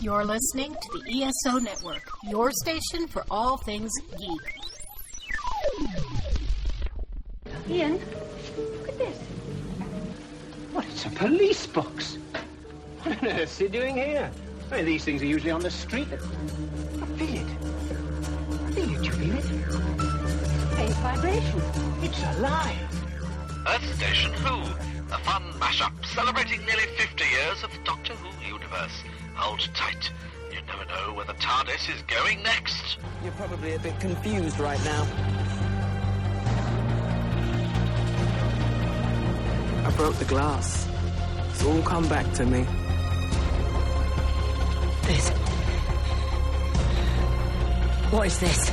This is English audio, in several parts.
You're listening to the ESO Network, your station for all things geek. Ian, look at this. What, it's a police box. What on earth is he doing here? I mean, these things are usually on the street. Feel it. Feel it, you feel it? Faint vibration. It's alive. Earth Station Who, a fun mashup celebrating nearly 50 years of the Doctor Who universe. Hold tight. You never know where the TARDIS is going next. You're probably a bit confused right now. I broke the glass. It's all come back to me. What is this?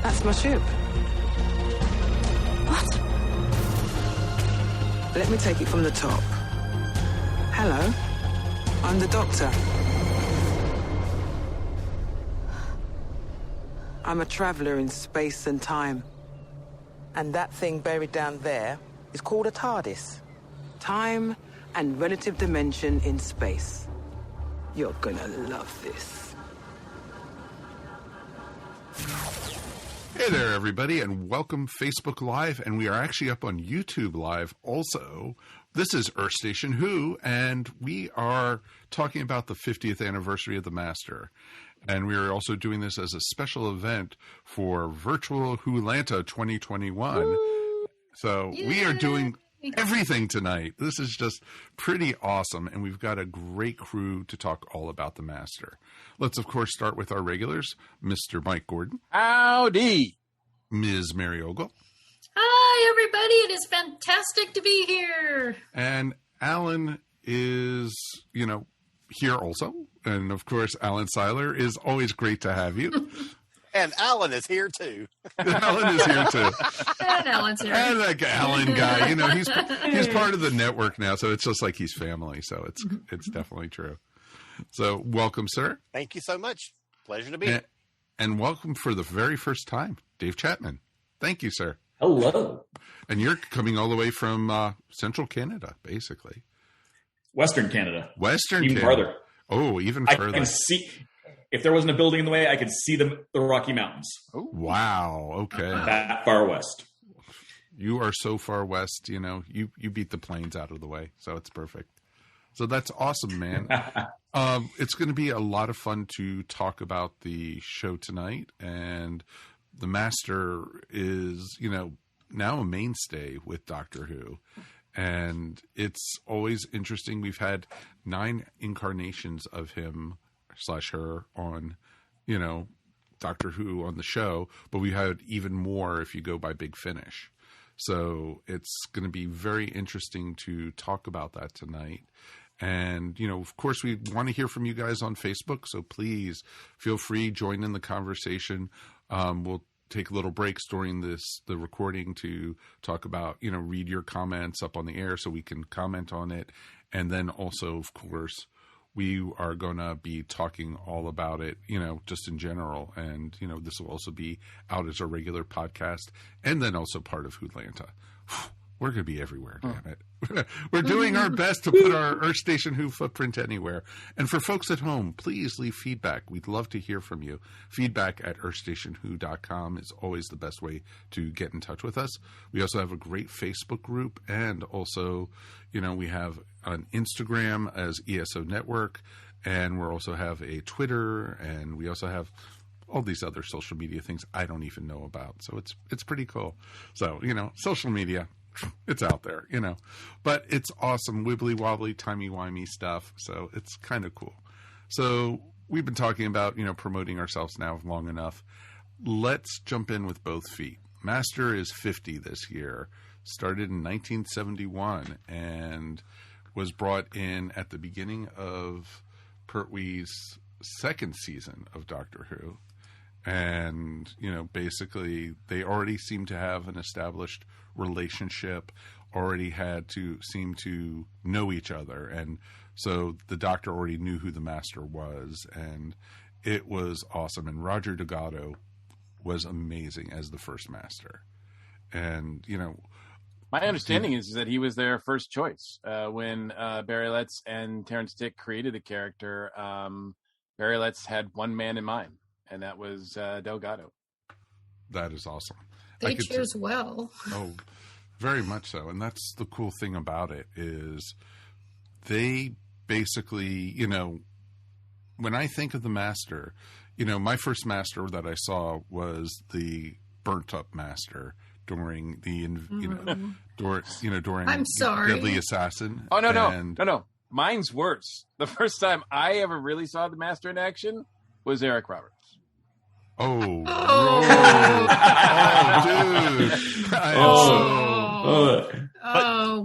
That's my ship. What? Let me take it from the top. Hello, I'm the Doctor. I'm a traveller in space and time. And that thing buried down there is called a TARDIS. Time and relative dimension in space. You're gonna love this. Hey there, everybody, and welcome Facebook Live, and we are actually up on YouTube Live also. This is Earth Station Who, and we are talking about the 50th anniversary of the Master. And we are also doing this as a special event for Virtual Wholanta 2021. Woo! So we are doing everything tonight. This is just pretty awesome, and we've got a great crew to talk all about the Master. Let's, of course, start with our regulars, Mr. Mike Gordon. Howdy. Ms. Mary Ogle. Hi, everybody. It is fantastic to be here. And Alan is, here also. And, of course, Alan Siler is always great to have you. And Alan is here, too. Alan is here, too. And Alan's here. And that Alan guy, he's part of the network now, so it's just like he's family. So it's definitely true. So welcome, sir. Thank you so much. Pleasure to be here. And welcome for the very first time, Dave Chapman. Thank you, sir. Hello. And you're coming all the way from central Canada, basically. Western Canada. Even farther. Oh, even further. I can see, if there wasn't a building in the way, I could see the Rocky Mountains. Oh, wow. Okay. That far west. You are so far west, you beat the plains out of the way. So it's perfect. So that's awesome, man. It's going to be a lot of fun to talk about the show tonight. And the Master is, now a mainstay with Doctor Who. And it's always interesting. We've had 9 incarnations of him / her on, Doctor Who on the show. But we had even more if you go by Big Finish. So it's going to be very interesting to talk about that tonight. And, of course, we want to hear from you guys on Facebook. So please feel free, join in the conversation. We'll take little breaks during the recording to talk about, read your comments up on the air so we can comment on it. And then also, of course, we are going to be talking all about it, just in general. And, this will also be out as a regular podcast and then also part of Wholanta. We're going to be everywhere, damn it. We're doing our best to put our Earth Station Who footprint anywhere. And for folks at home, please leave feedback. We'd love to hear from you. Feedback at earthstationwho.com is always the best way to get in touch with us. We also have a great Facebook group, and also, we have an Instagram as ESO Network, and we also have a Twitter, and we also have all these other social media things I don't even know about. So it's pretty cool. So, social media, it's out there, but it's awesome, wibbly wobbly, timey wimey stuff. So it's kind of cool. So we've been talking about, promoting ourselves now long enough. Let's jump in with both feet. Master is 50 this year, started in 1971 and was brought in at the beginning of Pertwee's second season of Doctor Who. And, basically they already seem to have an established relationship, already seem to know each other. And so the Doctor already knew who the Master was, and it was awesome. And Roger Delgado was amazing as the first Master. And, My understanding is that he was their first choice when Barry Letts and Terrence Dick created the character. Barry Letts had one man in mind, and that was Delgado. That is awesome. They chose well. Oh, very much so. And that's the cool thing about it is they basically, you know, when I think of the Master, you know, my first Master that I saw was the burnt up Master during the, during I'm sorry. Deadly Assassin. Oh, no. Mine's worse. The first time I ever really saw the Master in action was Eric Roberts. Oh, dude.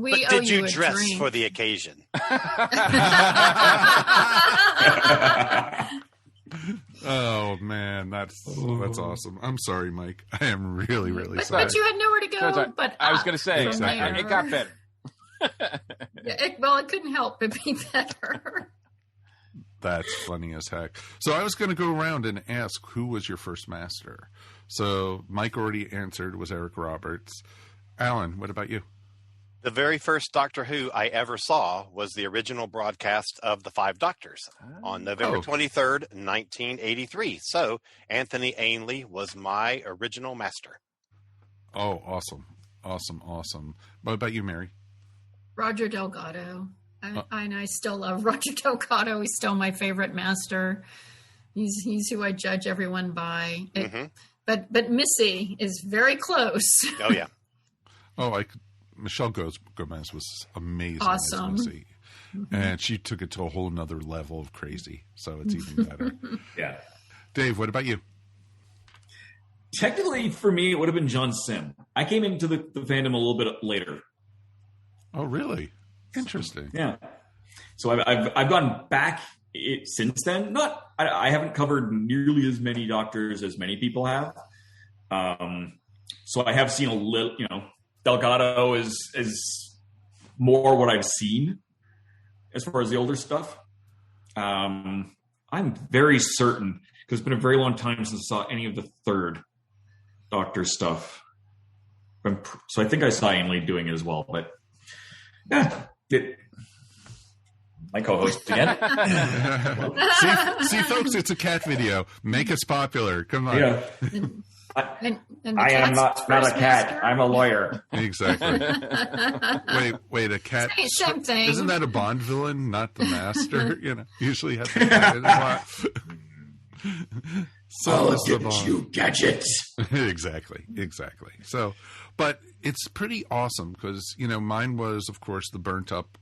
But did you dress for the occasion? Oh man, that's awesome. I'm sorry, Mike. I am really, really sorry. But you had nowhere to go. But I was going to say, Exactly. it got better. It couldn't help but be better. That's funny as heck. So I was going to go around and ask who was your first Master. So Mike already answered, was Eric Roberts. Alan, what about you? The very first Doctor Who I ever saw was the original broadcast of The Five Doctors on November 23rd, 1983. So Anthony Ainley was my original Master. Oh, awesome. Awesome. What about you, Mary? Roger Delgado. I still love Roger Delgado. He's still my favorite Master. He's who I judge everyone by. But Missy is very close. Oh, yeah. Michelle Gomez was amazing. Awesome. As Missy. And she took it to a whole nother level of crazy. So it's even better. Yeah. Dave, what about you? Technically, for me, it would have been John Sim. I came into the fandom a little bit later. Oh, really? Interesting. Yeah. So I've gone back since then. I haven't covered nearly as many Doctors as many people have. So I have seen a little, Delgado is more what I've seen as far as the older stuff. I'm very certain, because it's been a very long time since I saw any of the third Doctor stuff. So I think I saw Ainley doing it as well, but yeah. My co-host again. see, folks, it's a cat video. Make us popular. Come on. Yeah. And I am not a cat. I'm a lawyer. Exactly. Wait, a cat. Same thing. Isn't that a Bond villain, not the Master? Usually has the cat in his lap. So I'll get you, Gadget. Exactly. So, but it's pretty awesome because, mine was, of course, the burnt up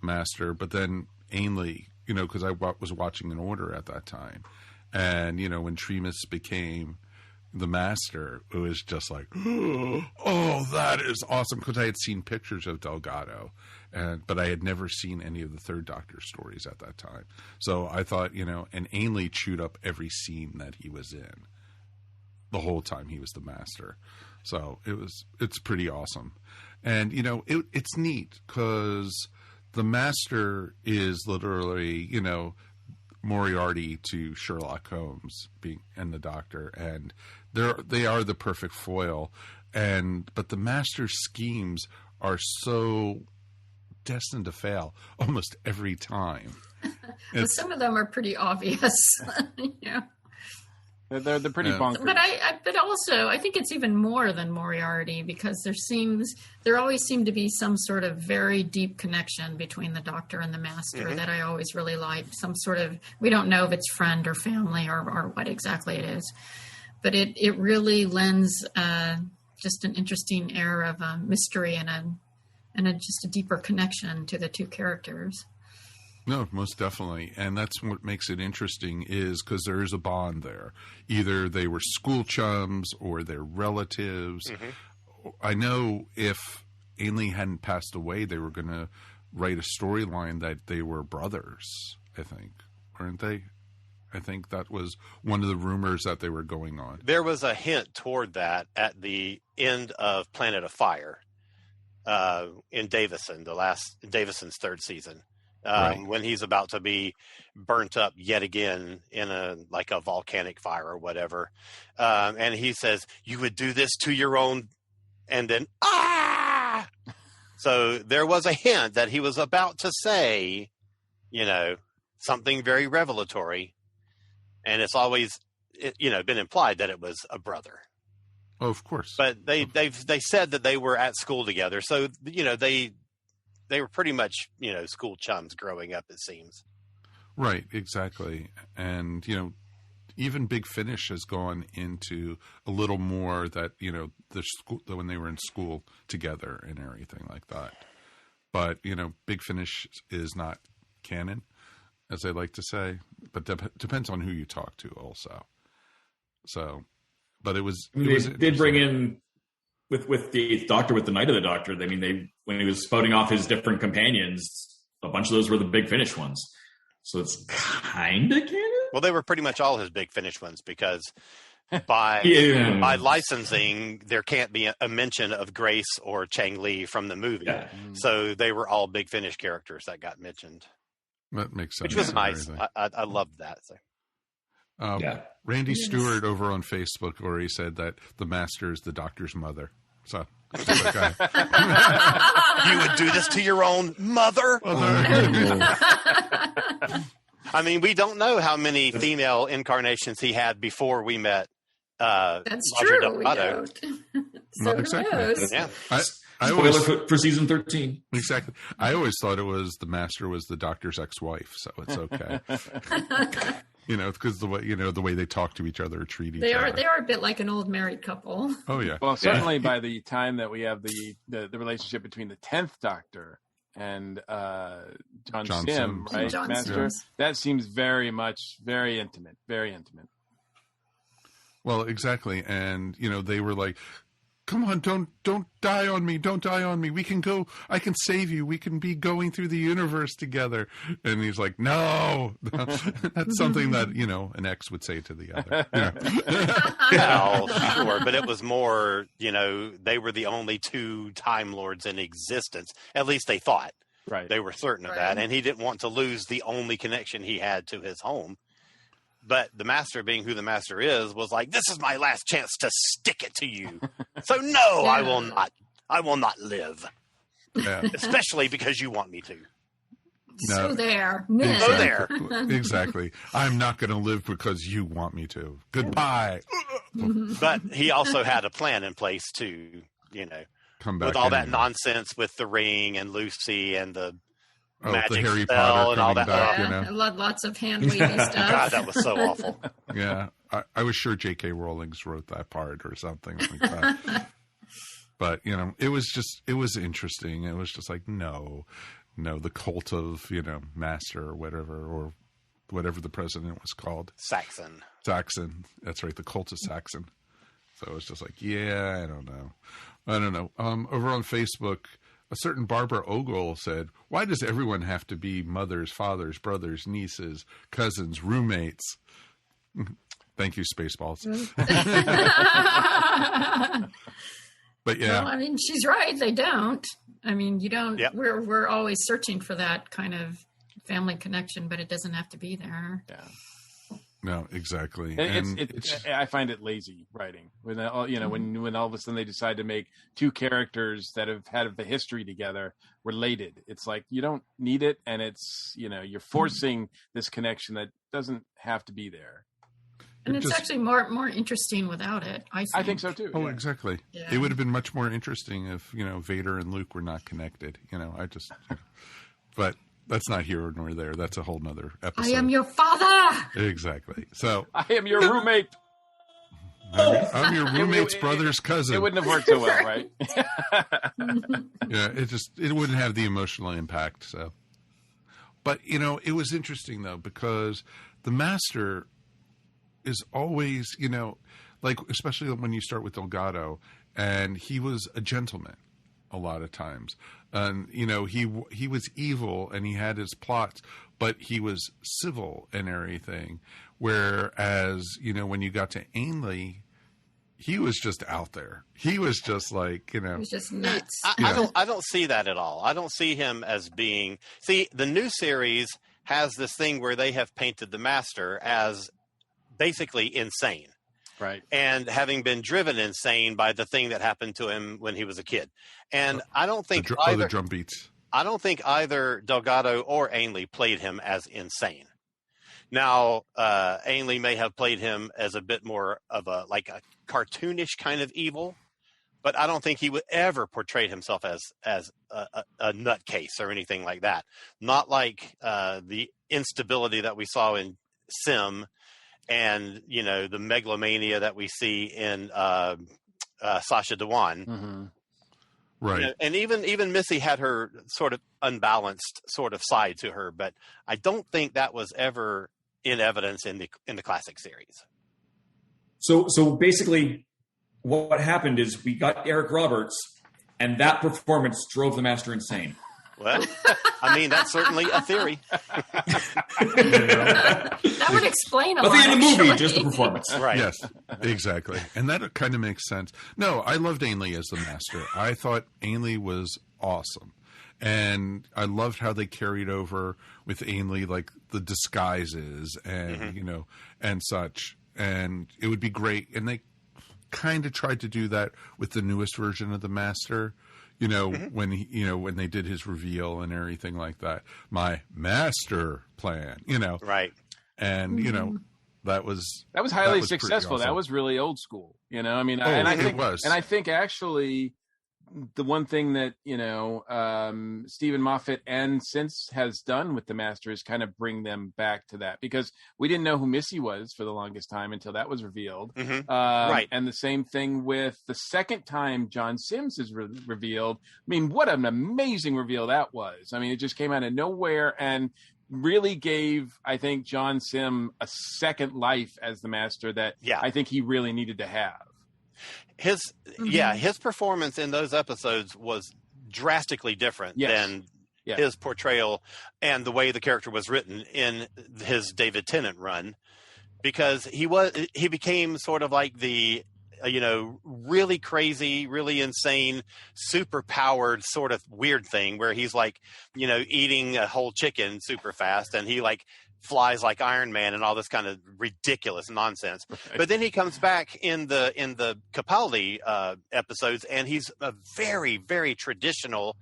Master, but then Ainley, because I was watching in order at that time. And, when Tremas became the Master, it was just like, oh, that is awesome, because I had seen pictures of Delgado, but I had never seen any of the Third Doctor stories at that time. So I thought, and Ainley chewed up every scene that he was in the whole time he was the Master. So it's pretty awesome. And, it's neat because the Master is literally, Moriarty to Sherlock Holmes and the Doctor, and they are the perfect foil. But the Master's schemes are so destined to fail almost every time. But some of them are pretty obvious. They're pretty bonkers. But also, I think it's even more than Moriarty, because there always seem to be some sort of very deep connection between the Doctor and the Master that I always really liked. Some sort of, we don't know if it's friend or family or what exactly it is, but it really lends just an interesting air of mystery and just a deeper connection to the two characters. No, most definitely. And that's what makes it interesting, is because there is a bond there. Either they were school chums or they're relatives. I know if Ainley hadn't passed away, they were going to write a storyline that they were brothers, I think. Weren't they? I think that was one of the rumors that they were going on. There was a hint toward that at the end of Planet of Fire in Davison, Davison's third season. Right. When he's about to be burnt up yet again in a volcanic fire or whatever. And he says, "You would do this to your own," and then, So there was a hint that he was about to say, something very revelatory, and it's always, been implied that it was a brother. Oh, of course. But they said that they were at school together, so they were pretty much school chums growing up. It seems. Right, exactly, and even Big Finish has gone into a little more that the school when they were in school together and everything like that. But Big Finish is not canon, as I like to say, but depends on who you talk to also. So, but it was. They did bring in with the Doctor, with the Night of the Doctor. I mean, when he was spouting off his different companions, a bunch of those were the Big Finish ones. So it's kind of canon. Well, they were pretty much all his Big Finish ones because by licensing, there can't be a mention of Grace or Chang Li from the movie. Yeah. So they were all Big Finish characters that got mentioned. That makes sense. Which was nice. I loved that. So. Randy Stewart over on Facebook already said that the Master is the Doctor's mother. So okay. You would do this to your own mother? I mean, we don't know how many female incarnations he had before we met. That's Roger true. We don't. So exactly. Yeah. I always, for season 13. Exactly. I always thought it was the Master was the Doctor's ex-wife, so it's okay. Because the way they talk to each other or treat each other. They are a bit like an old married couple. Oh yeah. Well, certainly by the time that we have the relationship between the 10th Doctor and John Sim, right, John Master, Sims. that seems very much very intimate. Well, exactly, and they were like, "Come on, don't die on me! Don't die on me! We can go. I can save you. We can be going through the universe together." And he's like, "No, that's something that an ex would say to the other." Well, sure, but it was more. They were the only two Time Lords in existence. At least they thought. Right. They were certain of that, and he didn't want to lose the only connection he had to his home. But the Master, being who the Master is, was like, "This is my last chance to stick it to you. So no, I will not. I will not live. Yeah. Especially because you want me to." No. So there. So there. Exactly. I'm not going to live because you want me to. Goodbye. But he also had a plan in place to, come back with all that anyway. Nonsense with the ring and Lucy and the magic the Harry spell Potter and all coming that. back, Lots of hand wavy stuff. God, that was so awful. Yeah, I was sure J.K. Rowling's wrote that part or something like that. But it was interesting. It was just like no, the cult of Master or whatever the president was called. Saxon. That's right, the cult of Saxon. So it was just like, yeah, I don't know. Over on Facebook, a certain Barbara Ogle said, "Why does everyone have to be mothers, fathers, brothers, nieces, cousins, roommates?" Thank you, Spaceballs. But yeah. Well, I mean, she's right. They don't. I mean, you don't. Yep. We're always searching for that kind of family connection, but it doesn't have to be there. Yeah. No, exactly. I find it lazy writing when when all of a sudden they decide to make two characters that have had the history together related. It's like you don't need it, and it's you're forcing this connection that doesn't have to be there. And it's actually more interesting without it. I think so too. Oh, yeah. exactly. Yeah. It would have been much more interesting if Vader and Luke were not connected. But that's not here nor there. That's a whole nother episode. I am your father. Exactly. So I am your roommate. I'm your roommate's brother's cousin. It wouldn't have worked so well, right? Yeah, it wouldn't have the emotional impact. So, but it was interesting though because the Master is always like especially when you start with Delgado, and he was a gentleman a lot of times. And he was evil and he had his plots, but he was civil and everything. Whereas when you got to Ainley, he was just out there. He was just like He was just nuts. I don't see that at all. I don't see him as being. See, the new series has this thing where they have painted the Master as basically insane. Right. And having been driven insane by the thing that happened to him when he was a kid. And I don't think the drum beats. I don't think either Delgado or Ainley played him as insane. Now, Ainley may have played him as a bit more of a cartoonish kind of evil, but I don't think he would ever portray himself as a nutcase or anything like that. Not like the instability that we saw in Sim, and the megalomania that we see in Sasha Dewan. Mm-hmm. Right. And even Missy had her sort of unbalanced sort of side to her, but I don't think that was ever in evidence in the classic series. So basically, what happened is we got Eric Roberts, and that performance drove the Master insane. Well, I mean, that's certainly a theory. That would explain a lot. Nothing in the movie, actually. just the performance. Right. Yes, exactly. And that kind of makes sense. No, I loved Ainley as the Master. I thought Ainley was awesome. And I loved how they carried over with Ainley, like the disguises and, and such. And it would be great. And they kind of tried to do that with the newest version of the Master. When when they did his reveal and everything like that, my master plan, Right. And that was highly successful. Awesome. That was really old school. I mean, it was. And I think actually the one thing that Stephen Moffat and since has done with the Master is kind of bring them back to that, because we didn't know who Missy was for the longest time until that was revealed. Right. And the same thing with the second time John Sims is revealed. I mean, what an amazing reveal that was. I mean, it just came out of nowhere and really gave, I think, John Sim a second life as the Master that I think he really needed to have. His performance in those episodes was drastically different than his portrayal and the way the character was written in his David Tennant run, because he became sort of like the really crazy, really insane, super powered sort of weird thing where he's like eating a whole chicken super fast, and he like flies like Iron Man and all this kind of ridiculous nonsense. Right. But then he comes back in the Capaldi episodes, and he's a very, very traditional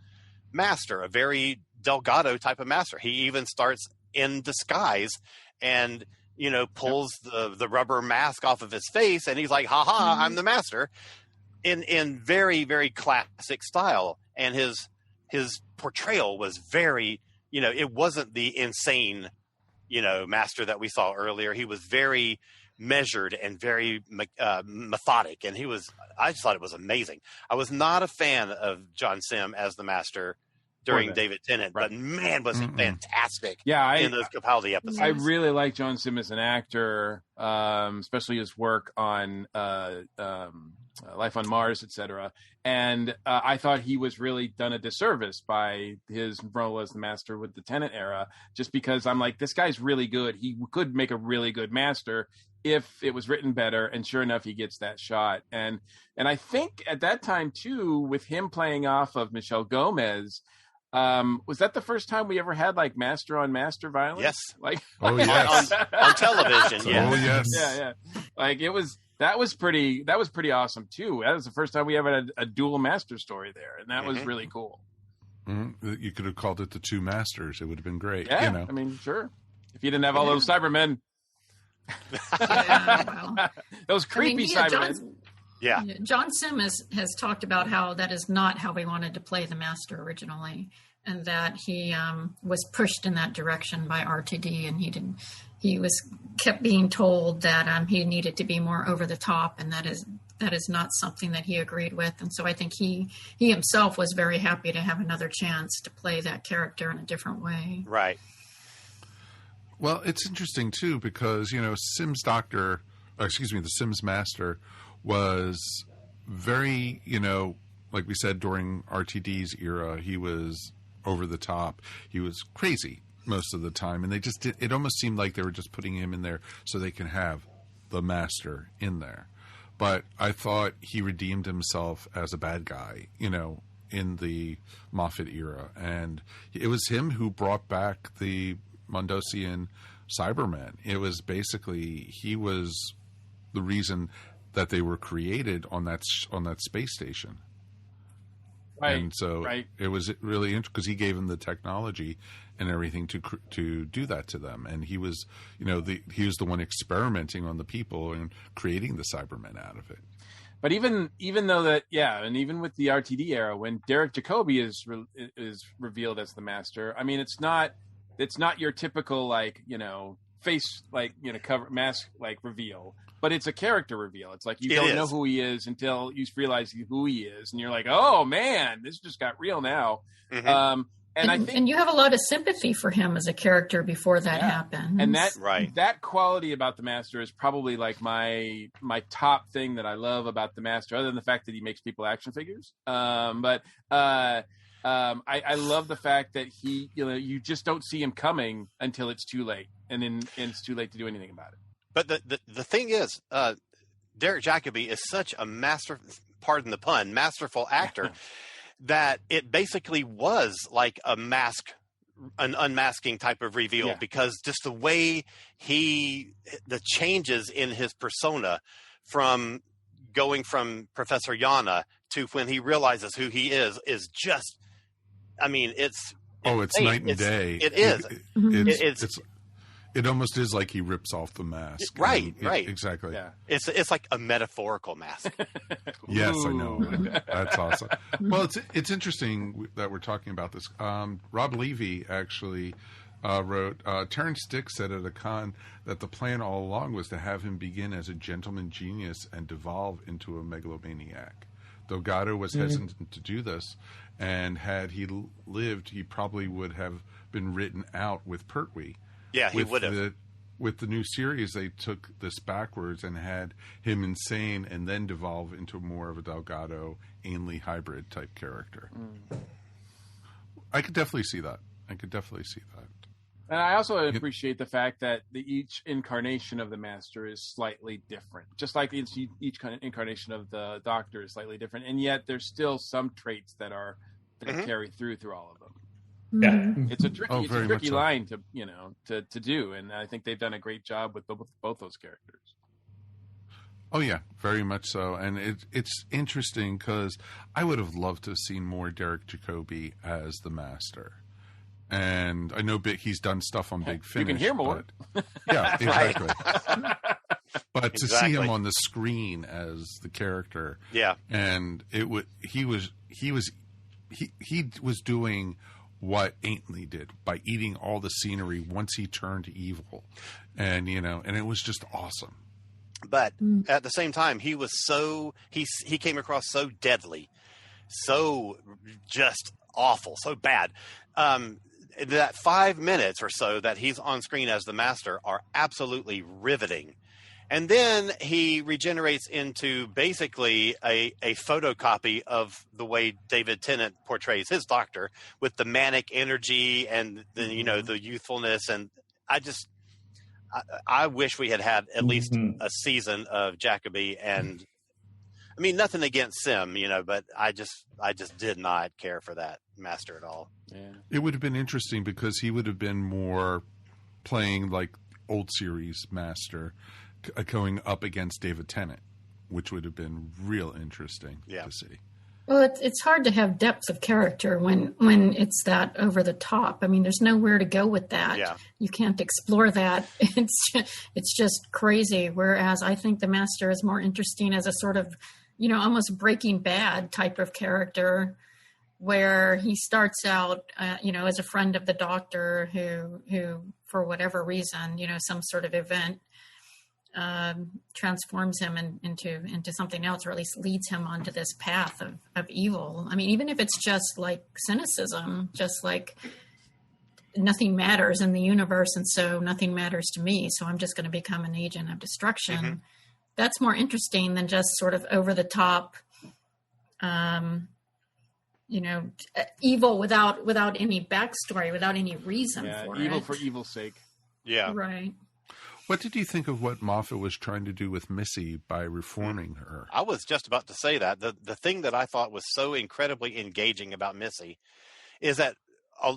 Master, a very Delgado type of Master. He even starts in disguise and pulls the rubber mask off of his face, and he's like, "Ha ha, I'm the Master," in very, very classic style. And his portrayal was very, it wasn't the insane Master that we saw earlier. He was very measured and very methodic, and I just thought it was amazing. I was not a fan of John Sim as the Master during David Tennant, but man, was he fantastic in those Capaldi episodes. I really like John Sim as an actor, especially his work on Life on Mars, etc. And I thought he was really done a disservice by his role as the Master with the Tennant era, just because I'm like, this guy's really good. He could make a really good Master if it was written better. And sure enough, he gets that shot. And I think at that time too, with him playing off of Michelle Gomez, was that the first time we ever had like Master on Master violence? Yes. Like on television. Yeah. Oh yes. Yeah. Like that was pretty awesome too. That was the first time we ever had a dual Master story there, and that was really cool. Mm-hmm. You could have called it the Two Masters. It would have been great. Yeah, I mean, sure. If you didn't have all those Cybermen, those creepy Cybermen. John Sim has talked about how that is not how he wanted to play the Master originally, and that he was pushed in that direction by RTD, and he kept being told that he needed to be more over the top, and that is not something that he agreed with. And so I think he himself was very happy to have another chance to play that character in a different way. Right. Well, it's interesting too, because the Sims Master was very, like we said, during RTD's era, he was over the top. He was crazy most of the time, and it almost seemed like they were just putting him in there so they can have the Master in there. But I thought he redeemed himself as a bad guy, in the Moffat era, and it was him who brought back the Mondosian Cybermen. It was basically, he was the reason that they were created on that space station. Right. And so it was really interesting because he gave them the technology and everything to do that to them. And he was, he was the one experimenting on the people and creating the Cybermen out of it. But even though that, and even with the RTD era, when Derek Jacobi is revealed as the Master, I mean, it's not your typical face cover mask reveal, but it's a character reveal. It's like you don't know who he is until you realize who he is, and you're like, oh man, this just got real now. Mm-hmm. And I think, and you have a lot of sympathy for him as a character before that happens. And that quality about the Master is probably like my top thing that I love about the Master, other than the fact that he makes people action figures. I love the fact that he, you just don't see him coming until it's too late, and then it's too late to do anything about it. But the thing is, Derek Jacobi is such a masterful actor. That it basically was like an unmasking type of reveal, because just the way the changes in his persona from going from Professor Yana to when he realizes who he is just, I mean, it's night and day. It is. It almost is like he rips off the mask. Right. Exactly. Yeah. It's like a metaphorical mask. Yes, I know. That's awesome. Well, it's interesting that we're talking about this. Rob Levy actually wrote, Terrence Dix said at a con that the plan all along was to have him begin as a gentleman genius and devolve into a megalomaniac. Delgado was hesitant to do this, and had he lived, he probably would have been written out with Pertwee. Yeah, he would have. With the new series, they took this backwards and had him insane and then devolve into more of a Delgado, Ainley hybrid type character. I could definitely see that. And I also appreciate the fact that each incarnation of the Master is slightly different. Just like each incarnation of the Doctor is slightly different. And yet there's still some traits that carry through all of them. Yeah, it's a tricky line to do, and I think they've done a great job with both those characters. Oh yeah, very much so, and it's interesting because I would have loved to have seen more Derek Jacobi as the Master, and I know he's done stuff on Big Finish. You can hear more. Yeah, exactly. But to see him on the screen as the character, and he was doing what Ainley did by eating all the scenery once he turned evil, and it was just awesome. But at the same time, he came across so deadly, so just awful, so bad. That 5 minutes or so that he's on screen as the Master are absolutely riveting. And then he regenerates into basically a photocopy of the way David Tennant portrays his Doctor, with the manic energy and the youthfulness. And I wish we had at least a season of Jacobi. And I mean, nothing against Sim, but I just did not care for that Master at all. Yeah. It would have been interesting because he would have been more playing like old series Master, going up against David Tennant, which would have been real interesting to see. Well, it's hard to have depth of character when it's that over the top. I mean, there's nowhere to go with that. Yeah. You can't explore that. It's just crazy. Whereas I think the Master is more interesting as a sort of, almost Breaking Bad type of character, where he starts out, as a friend of the Doctor who for whatever reason, some sort of event transforms him into something else, or at least leads him onto this path of evil. I mean, even if it's just like cynicism, just like nothing matters in the universe, and so nothing matters to me, so I'm just going to become an agent of destruction. Mm-hmm. That's more interesting than just sort of over the top, evil without any backstory, without any reason for it. Evil for evil's sake. Yeah. Right. What did you think of what Moffat was trying to do with Missy by reforming her? I was just about to say that. The thing that I thought was so incredibly engaging about Missy is that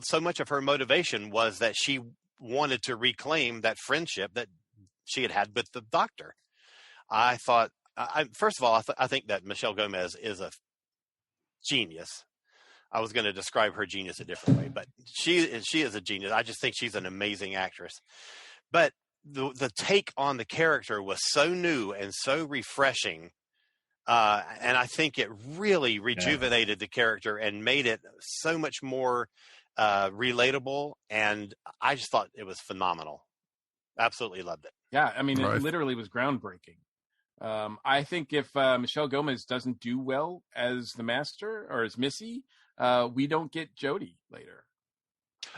so much of her motivation was that she wanted to reclaim that friendship that she had with the Doctor. I thought, first of all, I think that Michelle Gomez is a genius. I was going to describe her genius a different way, but she is a genius. I just think she's an amazing actress. But the take on the character was so new and so refreshing. And I think it really rejuvenated the character and made it so much more relatable. And I just thought it was phenomenal. Absolutely loved it. Yeah, I mean, it literally was groundbreaking. I think if Michelle Gomez doesn't do well as the Master or as Missy, we don't get Jodie later.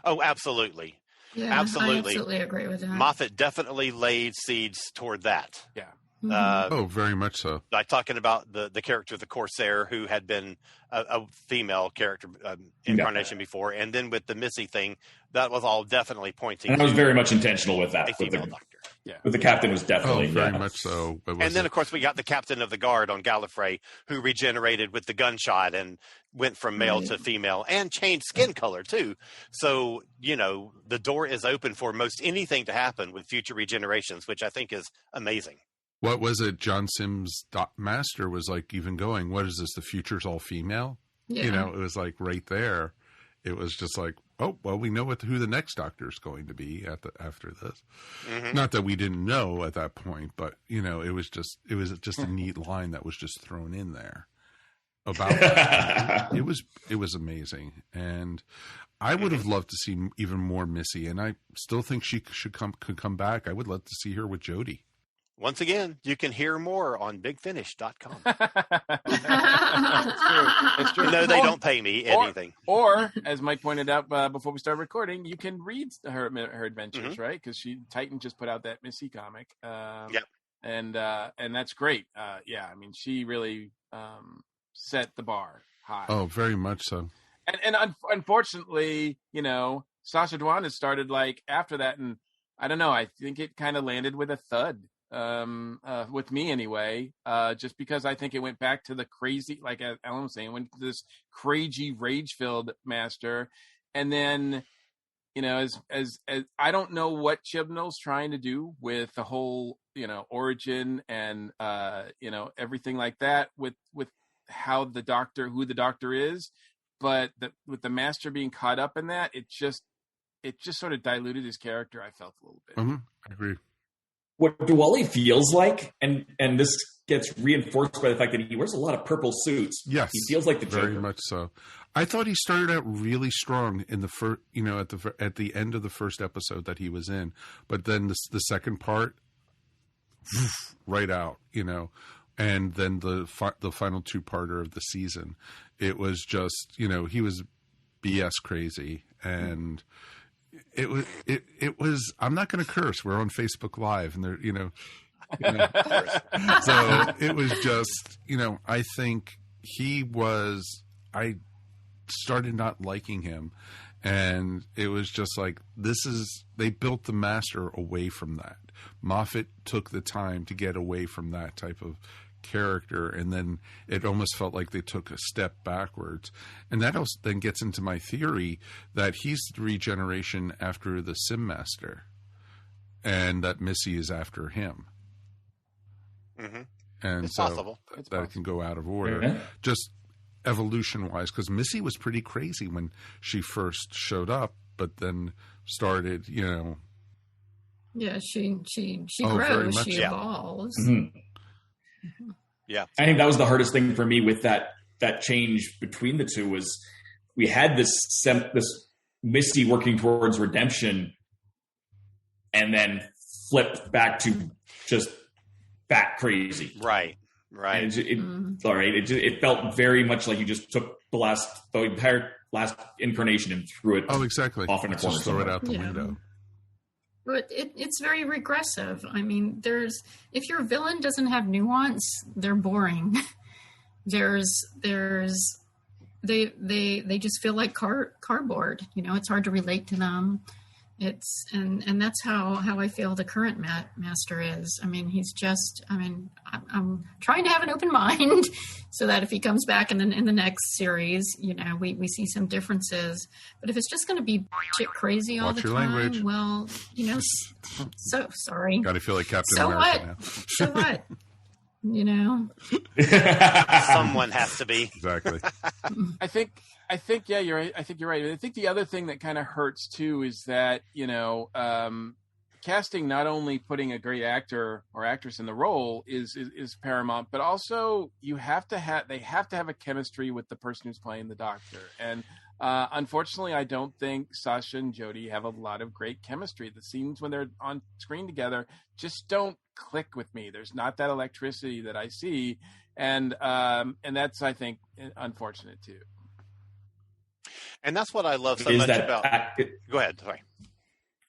Oh, absolutely. Yeah, absolutely. I absolutely agree with that. Moffat definitely laid seeds toward that. Yeah. Very much so. Like talking about the character, the Corsair, who had been a female character incarnation before. And then with the Missy thing, that was all definitely pointing. And I was very much intentional with that. A female doctor. Yeah. With the captain was definitely very much so. And then, of course, we got the captain of the guard on Gallifrey, who regenerated with the gunshot and went from male to female and changed skin color, too. So, the door is open for most anything to happen with future regenerations, which I think is amazing. What was it? John Sims' Master was like even going, what is this? The future's all female? Yeah. It was like right there. It was just like, oh, well, we know who the next Doctor is going to be after this. Mm-hmm. Not that we didn't know at that point, but it was just a neat line that was just thrown in there about that. It was amazing, and I would have loved to see even more Missy, and I still think she could come back. I would love to see her with Jodie. Once again, you can hear more on bigfinish.com. It's true. No, they don't pay me anything. Or, as Mike pointed out before we started recording, you can read her adventures, right? Because Titan just put out that Missy comic. Yep. And that's great. I mean, she really set the bar high. Oh, very much so. And unfortunately, Sacha Dhawan has started after that, and I don't know. I think it kind of landed with a thud. With me anyway, just because I think it went back to the crazy, like Alan was saying, went to this crazy rage-filled Master, and then, as I don't know what Chibnall's trying to do with the whole, origin and everything like that with how who the Doctor is, but with the Master being caught up in that, it just sort of diluted his character. I felt a little bit. I agree. What Diwali feels like, and this gets reinforced by the fact that he wears a lot of purple suits. Yes, he feels like the Joker. Very much so. I thought he started out really strong in the first, at the end of the first episode that he was in, but then the second part, right out, and then the final two-parter of the season, it was just, he was BS crazy and. It was. I'm not going to curse. We're on Facebook Live, and there, so it was just, I think he was. I started not liking him, and it was just like they built the Master away from that. Moffat took the time to get away from that type of character, and then it almost felt like they took a step backwards, and that also then gets into my theory that he's the regeneration after the Sim Master, and that Missy is after him. And it's so possible. That can go out of order, just evolution wise, because Missy was pretty crazy when she first showed up, but then started, Yeah, she grows, she evolves. Mm-hmm. Yeah, I think that was the hardest thing for me with that change between the two was we had this Misty working towards redemption, and then flipped back to just bat crazy. Right. And it felt very much like you just took the entire last incarnation and threw it. Oh, exactly. Off in a corner. Just throw it out the window. But it's very regressive. I mean, if your villain doesn't have nuance, they're boring. They just feel like cardboard. It's hard to relate to them. And that's how I feel the current Master is. I mean, he's just. I mean, I'm trying to have an open mind so that if he comes back in the next series, we see some differences. But if it's just going to be shit crazy all the time, language. well, so sorry. Got to feel like Captain so America what? now. So what? You know, someone has to be. Exactly. I think, yeah, you're right. I think you're right. I think the other thing that kind of hurts too is that, casting, not only putting a great actor or actress in the role is paramount, but also they have to have a chemistry with the person who's playing the Doctor. And unfortunately, I don't think Sasha and Jodie have a lot of great chemistry. The scenes when they're on screen together just don't click with me. There's not that electricity that I see, and that's, I think, unfortunate too. And that's what I love so much about. Go ahead. Sorry.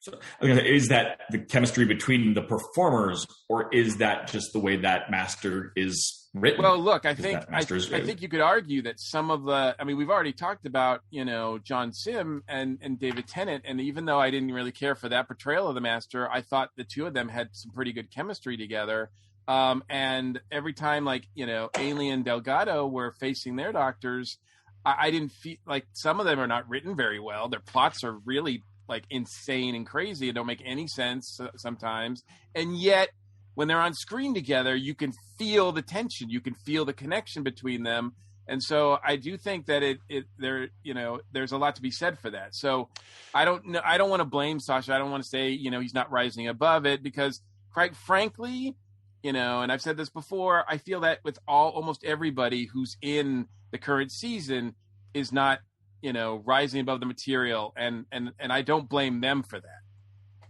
So, is that the chemistry between the performers, or is that just the way that Master is written? Well, look, I think you could argue that some of the. I mean, we've already talked about John Sim and David Tennant, and even though I didn't really care for that portrayal of the Master, I thought the two of them had some pretty good chemistry together. And every time, Ailey and Delgado were facing their doctors, I didn't feel like some of them are not written very well. Their plots are really insane and crazy. It don't make any sense sometimes. And yet when they're on screen together, you can feel the tension. You can feel the connection between them. And so I do think that there's a lot to be said for that. So I don't know. I don't want to blame Sasha. I don't want to say, he's not rising above it, because quite frankly, and I've said this before, I feel that with almost everybody who's in the current season is not, rising above the material, and I don't blame them for that.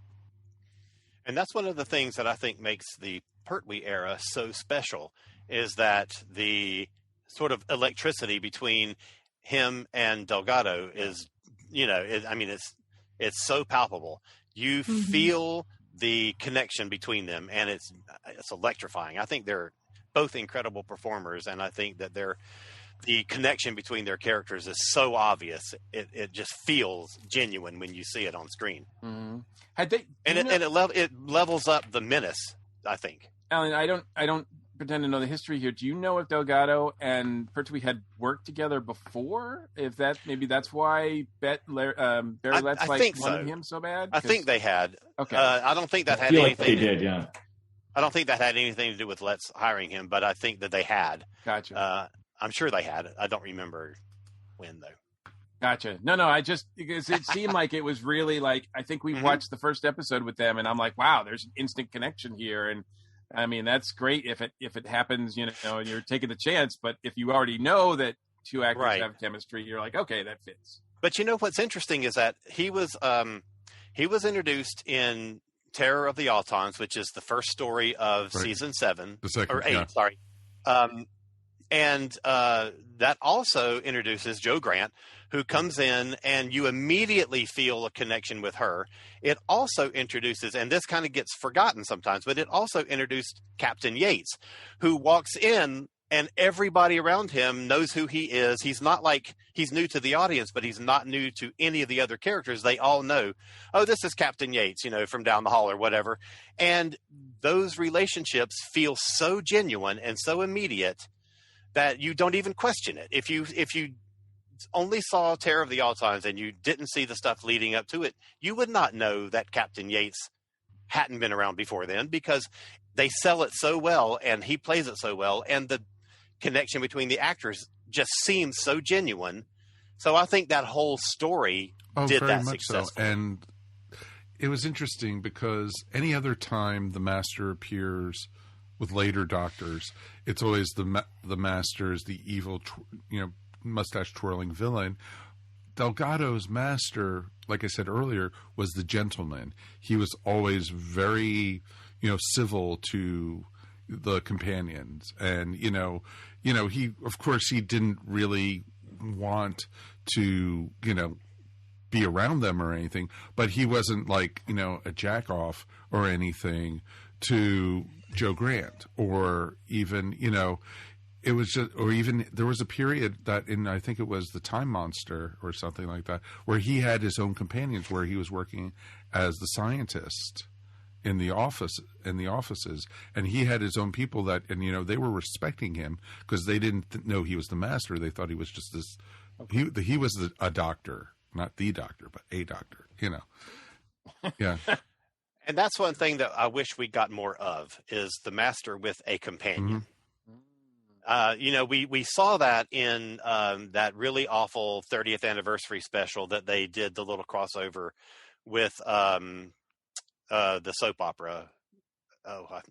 And that's one of the things that I think makes the Pertwee era so special, is that the sort of electricity between him and Delgado is, it's so palpable. You feel the connection between them, and it's electrifying. I think they're both incredible performers, and I think that the connection between their characters is so obvious. It just feels genuine when you see it on screen. Mm-hmm. It levels up the menace, I think. Alan, I don't pretend to know the history here. Do you know if Delgado and Pertwee had worked together before? If that's why Barry Letts wanted him so bad? I think they had. Okay. I don't think that had anything. They did, yeah. I don't think that had anything to do with Letts hiring him, but I think that they had. Gotcha. I'm sure they had. I don't remember when, though. Gotcha. No, because it seemed like it was really I think we watched the first episode with them, and I'm like, wow, there's an instant connection here. And I mean, that's great if it happens, and you're taking the chance. But if you already know that two actors have chemistry, you're like, okay, that fits. But what's interesting is that he was introduced in Terror of the Autons, which is the first story of season 7 or 8. Sorry. And that also introduces Jo Grant, who comes in, and you immediately feel a connection with her. It also introduces, and this kind of gets forgotten sometimes, but it also introduced Captain Yates, who walks in, and everybody around him knows who he is. He's not like he's new to the audience, but he's not new to any of the other characters. They all know, oh, this is Captain Yates, from down the hall or whatever. And those relationships feel so genuine and so immediate that you don't even question it. If you only saw Terror of the Autons and you didn't see the stuff leading up to it, you would not know that Captain Yates hadn't been around before then, because they sell it so well and he plays it so well, and the connection between the actors just seems so genuine. So I think that whole story did that successfully. So. And it was interesting because any other time the Master appears with later Doctors, it's always the Master is the evil, mustache twirling villain. Delgado's Master, like I said earlier, was the gentleman. He was always very, civil to the companions, and he, of course, he didn't really want to, be around them or anything, but he wasn't like, a jack off or anything to Jo Grant, or even, it was just, or even there was a period that I think it was the Time Monster or something like that, where he had his own companions, where he was working as the scientist in the offices, and he had his own people that, and they were respecting him because they didn't know he was the Master. They thought he was just this. He was a doctor, not the doctor, but a doctor. Yeah. And that's one thing that I wish we got more of, is the Master with a companion. We saw that in that really awful 30th anniversary special that they did, the little crossover with the soap opera. Oh, I'm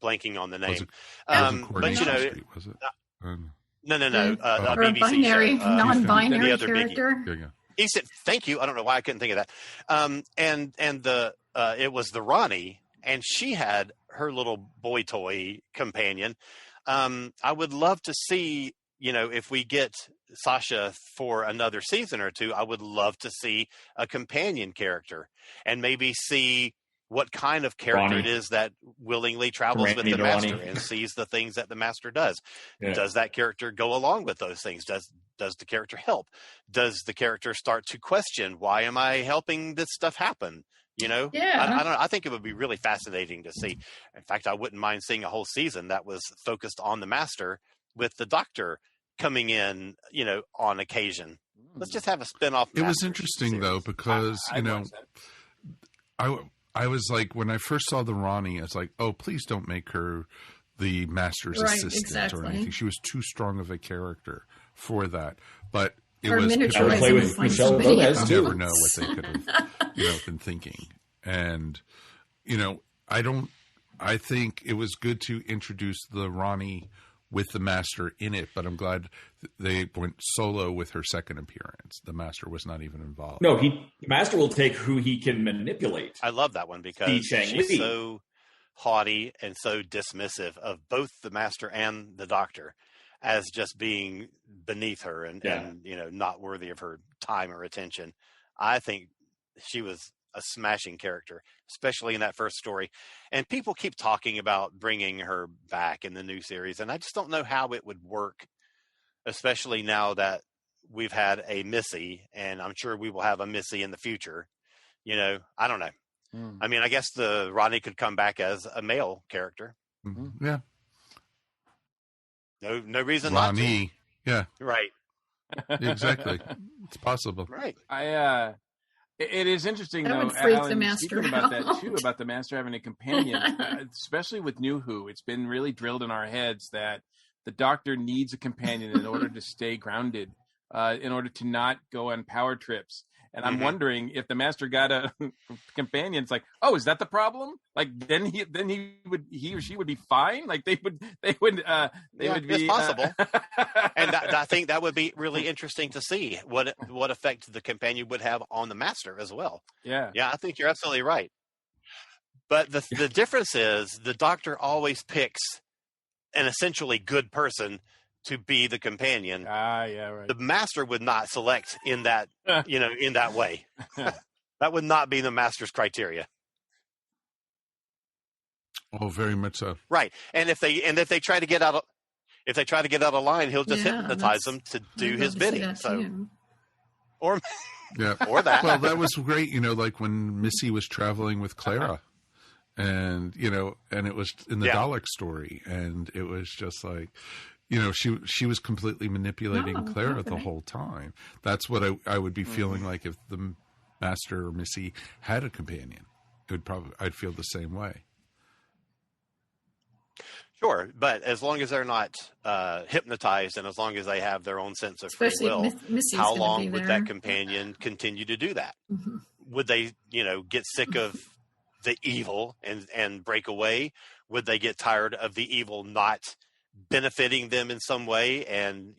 blanking on the name. Coronation Street, was it? No. Or BBC binary, show. non-binary the other character. Biggie. He said, "Thank you." I don't know why I couldn't think of that. And it was the Ronnie, and she had her little boy toy companion. I would love to see, if we get Sasha for another season or two, I would love to see a companion character and maybe see what kind of character it is that willingly travels with the master and sees the things that the master does. Yeah. Does that character go along with those things? Does the character help? Does the character start to question, why am I helping this stuff happen? Yeah. I don't know. I think it would be really fascinating to see. In fact, I wouldn't mind seeing a whole season that was focused on the master with the doctor coming in, on occasion. Let's just have a spin-off. It was interesting though, because, I was like, when I first saw the Ronnie, I was like, oh, please don't make her the master's assistant or anything. She was too strong of a character for that. But it was play with Michelle Gomez too. You never know what they could have, been thinking. And, I think it was good to introduce the Ronnie with the master in it, but I'm glad they went solo with her second appearance. The master was not even involved. No, the master will take who he can manipulate. I love that one because she's so haughty and so dismissive of both the master and the doctor as just being beneath her and not worthy of her time or attention. I think she was a smashing character, especially in that first story. And people keep talking about bringing her back in the new series, and I just don't know how it would work, especially now that we've had a Missy, and I'm sure we will have a Missy in the future. I don't know. I mean, I guess the Rodney could come back as a male character. Mm-hmm. Yeah. No reason Ronnie. not to. Yeah. Right. Exactly. It's possible. Right. It is interesting, that though, would freak Alan, the master speaking about out. that, too, about the master having a companion, especially with New Who. It's been really drilled in our heads that the doctor needs a companion in order to stay grounded, in order to not go on power trips. And I'm wondering if the master got a companion. It's like, oh, is that the problem? Like then he or she would be fine. Like they would be. It's possible. And I think that would be really interesting to see what effect the companion would have on the master as well. Yeah. I think you're absolutely right. But the difference is the doctor always picks an essentially good person to be the companion. Yeah, right. The master would not select in that, in that way. That would not be the master's criteria. Oh, very much so. Right. And if they try to get out of line, he'll just hypnotize them to do his bidding. So, or that. Well, that was great. Like when Missy was traveling with Clara, and and it was in the Dalek story, and it was just like. She was completely manipulating Clara the whole time. That's what I would be feeling like if the master or Missy had a companion. I'd feel the same way. Sure, but as long as they're not hypnotized and as long as they have their own sense of free will, how long would that companion continue to do that? Mm-hmm. Would they, get sick of the evil and break away? Would they get tired of the evil not benefiting them in some way and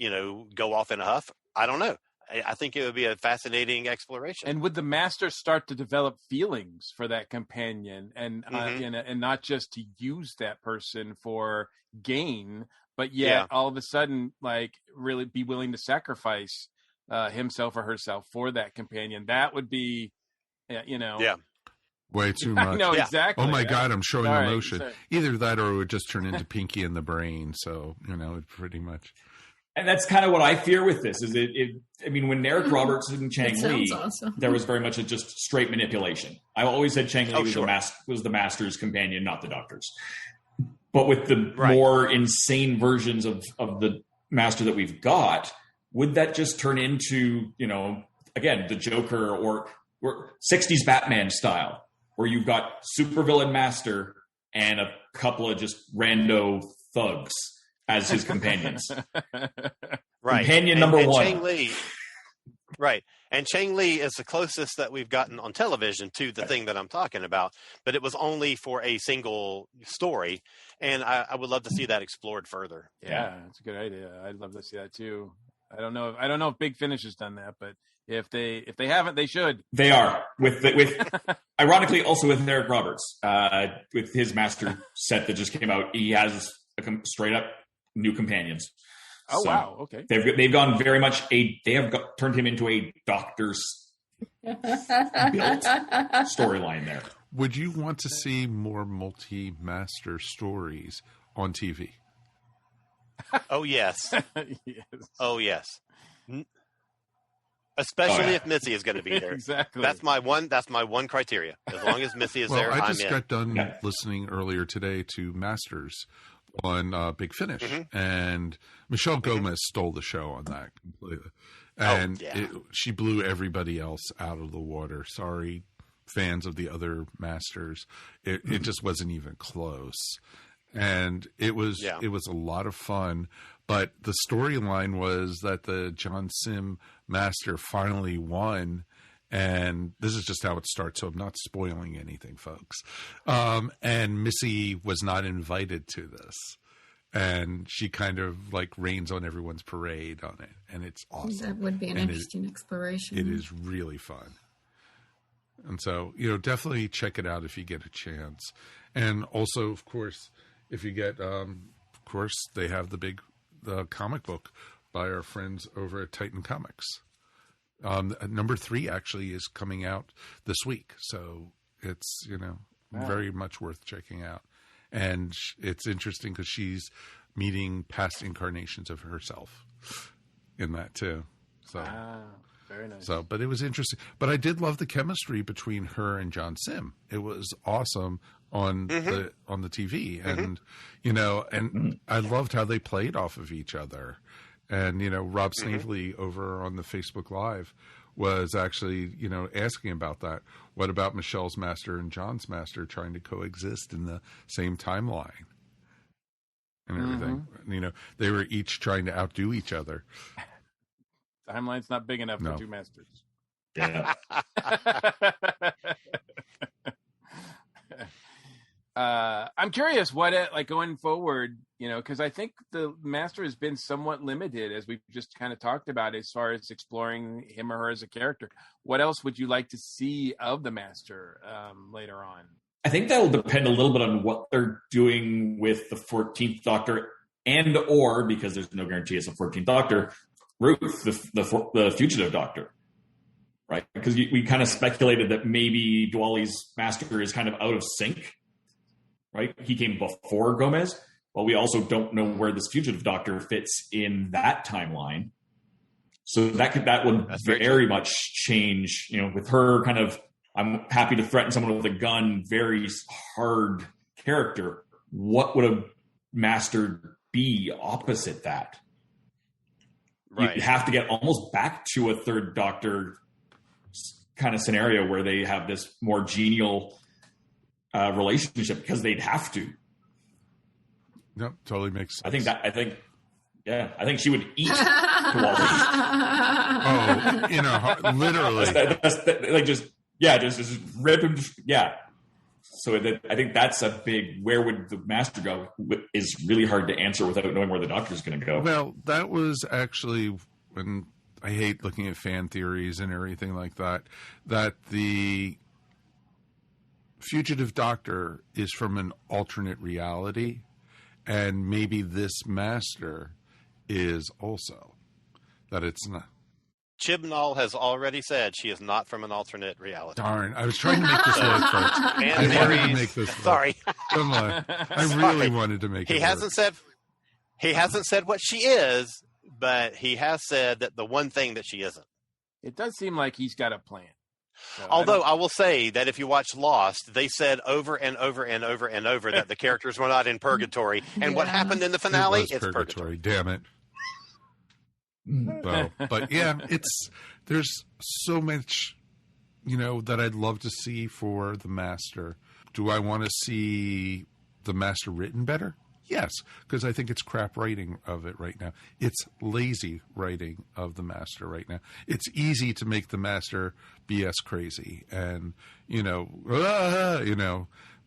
go off in a huff? I don't know. I think it would be a fascinating exploration. And would the master start to develop feelings for that companion and and not just to use that person for gain, but yet all of a sudden like really be willing to sacrifice himself or herself for that companion? That would be way too much. I know, exactly. Oh my God, I'm showing Sorry, emotion. Either that or it would just turn into Pinky in the Brain. So, it pretty much. And that's kind of what I fear with this is when Eric Roberts and Chang Li, awesome. There was very much a just straight manipulation. I always said Chang Li was the master's companion, not the doctor's. But with the more insane versions of the master that we've got, would that just turn into, again, the Joker or 60s Batman style? Where you've got supervillain master and a couple of just rando thugs. as his companions. Right. Companion number one. Chang Li, right. And Chang Li is the closest that we've gotten on television to the thing that I'm talking about, but it was only for a single story, and I would love to see that explored further. Yeah, it's a good idea. I'd love to see that too. I don't know if Big Finish has done that, but if they haven't, they should. They are with ironically also with Eric Roberts with his Master set that just came out. He has straight up new companions. Oh, so wow! Okay, they've gone very much turned him into a Doctor's built storyline there. Would you want to see more multi-master stories on TV? Oh yes. Yes. Oh yes. Especially if Missy is going to be there. Exactly. That's my one criteria. As long as Missy is there, I just I'm got done listening earlier today to Masters on Big Finish, and Michelle Gomez stole the show on that completely, and she blew everybody else out of the water. Sorry, fans of the other Masters, it just wasn't even close, and it was a lot of fun. But the storyline was that the John Sim Master finally won. And this is just how it starts, so I'm not spoiling anything, folks. And Missy was not invited to this. And she kind of like rains on everyone's parade on it. And it's awesome. That would be an interesting exploration. It is really fun. And so, definitely check it out if you get a chance. And also, of course, if you get, they have the comic book by our friends over at Titan Comics. Number 3 actually is coming out this week, so it's very much worth checking out. And it's interesting because she's meeting past incarnations of herself in that too. So very nice. So, but it was interesting. But I did love the chemistry between her and John Sim. It was awesome on the TV, and and I loved how they played off of each other. And, Rob Snavely over on the Facebook Live was actually, asking about that. What about Michelle's Master and John's Master trying to coexist in the same timeline and everything? They were each trying to outdo each other. Timeline's not big enough for two Masters. Yeah. I'm curious what going forward, because I think the Master has been somewhat limited, as we've just kind of talked about, as far as exploring him or her as a character. What else would you like to see of the Master later on? I think that'll depend a little bit on what they're doing with the 14th Doctor, and or, because there's no guarantee it's a 14th Doctor, Ruth, the fugitive Doctor. Right? Because we kind of speculated that maybe Dwali's Master is kind of out of sync. Right? He came before Gomez. Well, we also don't know where this fugitive Doctor fits in that timeline. So that would very much change, with her kind of, I'm happy to threaten someone with a gun, very hard character. What would a Master be opposite that? Right. You have to get almost back to a third Doctor kind of scenario where they have this more genial relationship, because they'd have to. Yep, totally makes sense. I think she would eat Dwali. Oh, literally. Just rip him. Yeah. So I think that's a big, where would the Master go, is really hard to answer without knowing where the Doctor's going to go. Well, that was actually when, I hate looking at fan theories and everything like that, that the fugitive Doctor is from an alternate reality, and maybe this Master is also. That it's not. Chibnall has already said she is not from an alternate reality. Darn, I was trying to make this work, folks. I wanted to make this work. Sorry. Come on. I really wanted to make it work. He hasn't said what she is, but he has said that the one thing that she isn't. It does seem like he's got a plan. So although I will say that if you watch Lost, they said over and over and over and over that the characters were not in purgatory. And what happened in the finale? It's purgatory. Damn it. But yeah, there's so much, that I'd love to see for the Master. Do I want to see the Master written better? Yes, because I think it's crap writing of it right now. It's lazy writing of the Master right now. It's easy to make the Master BS crazy and,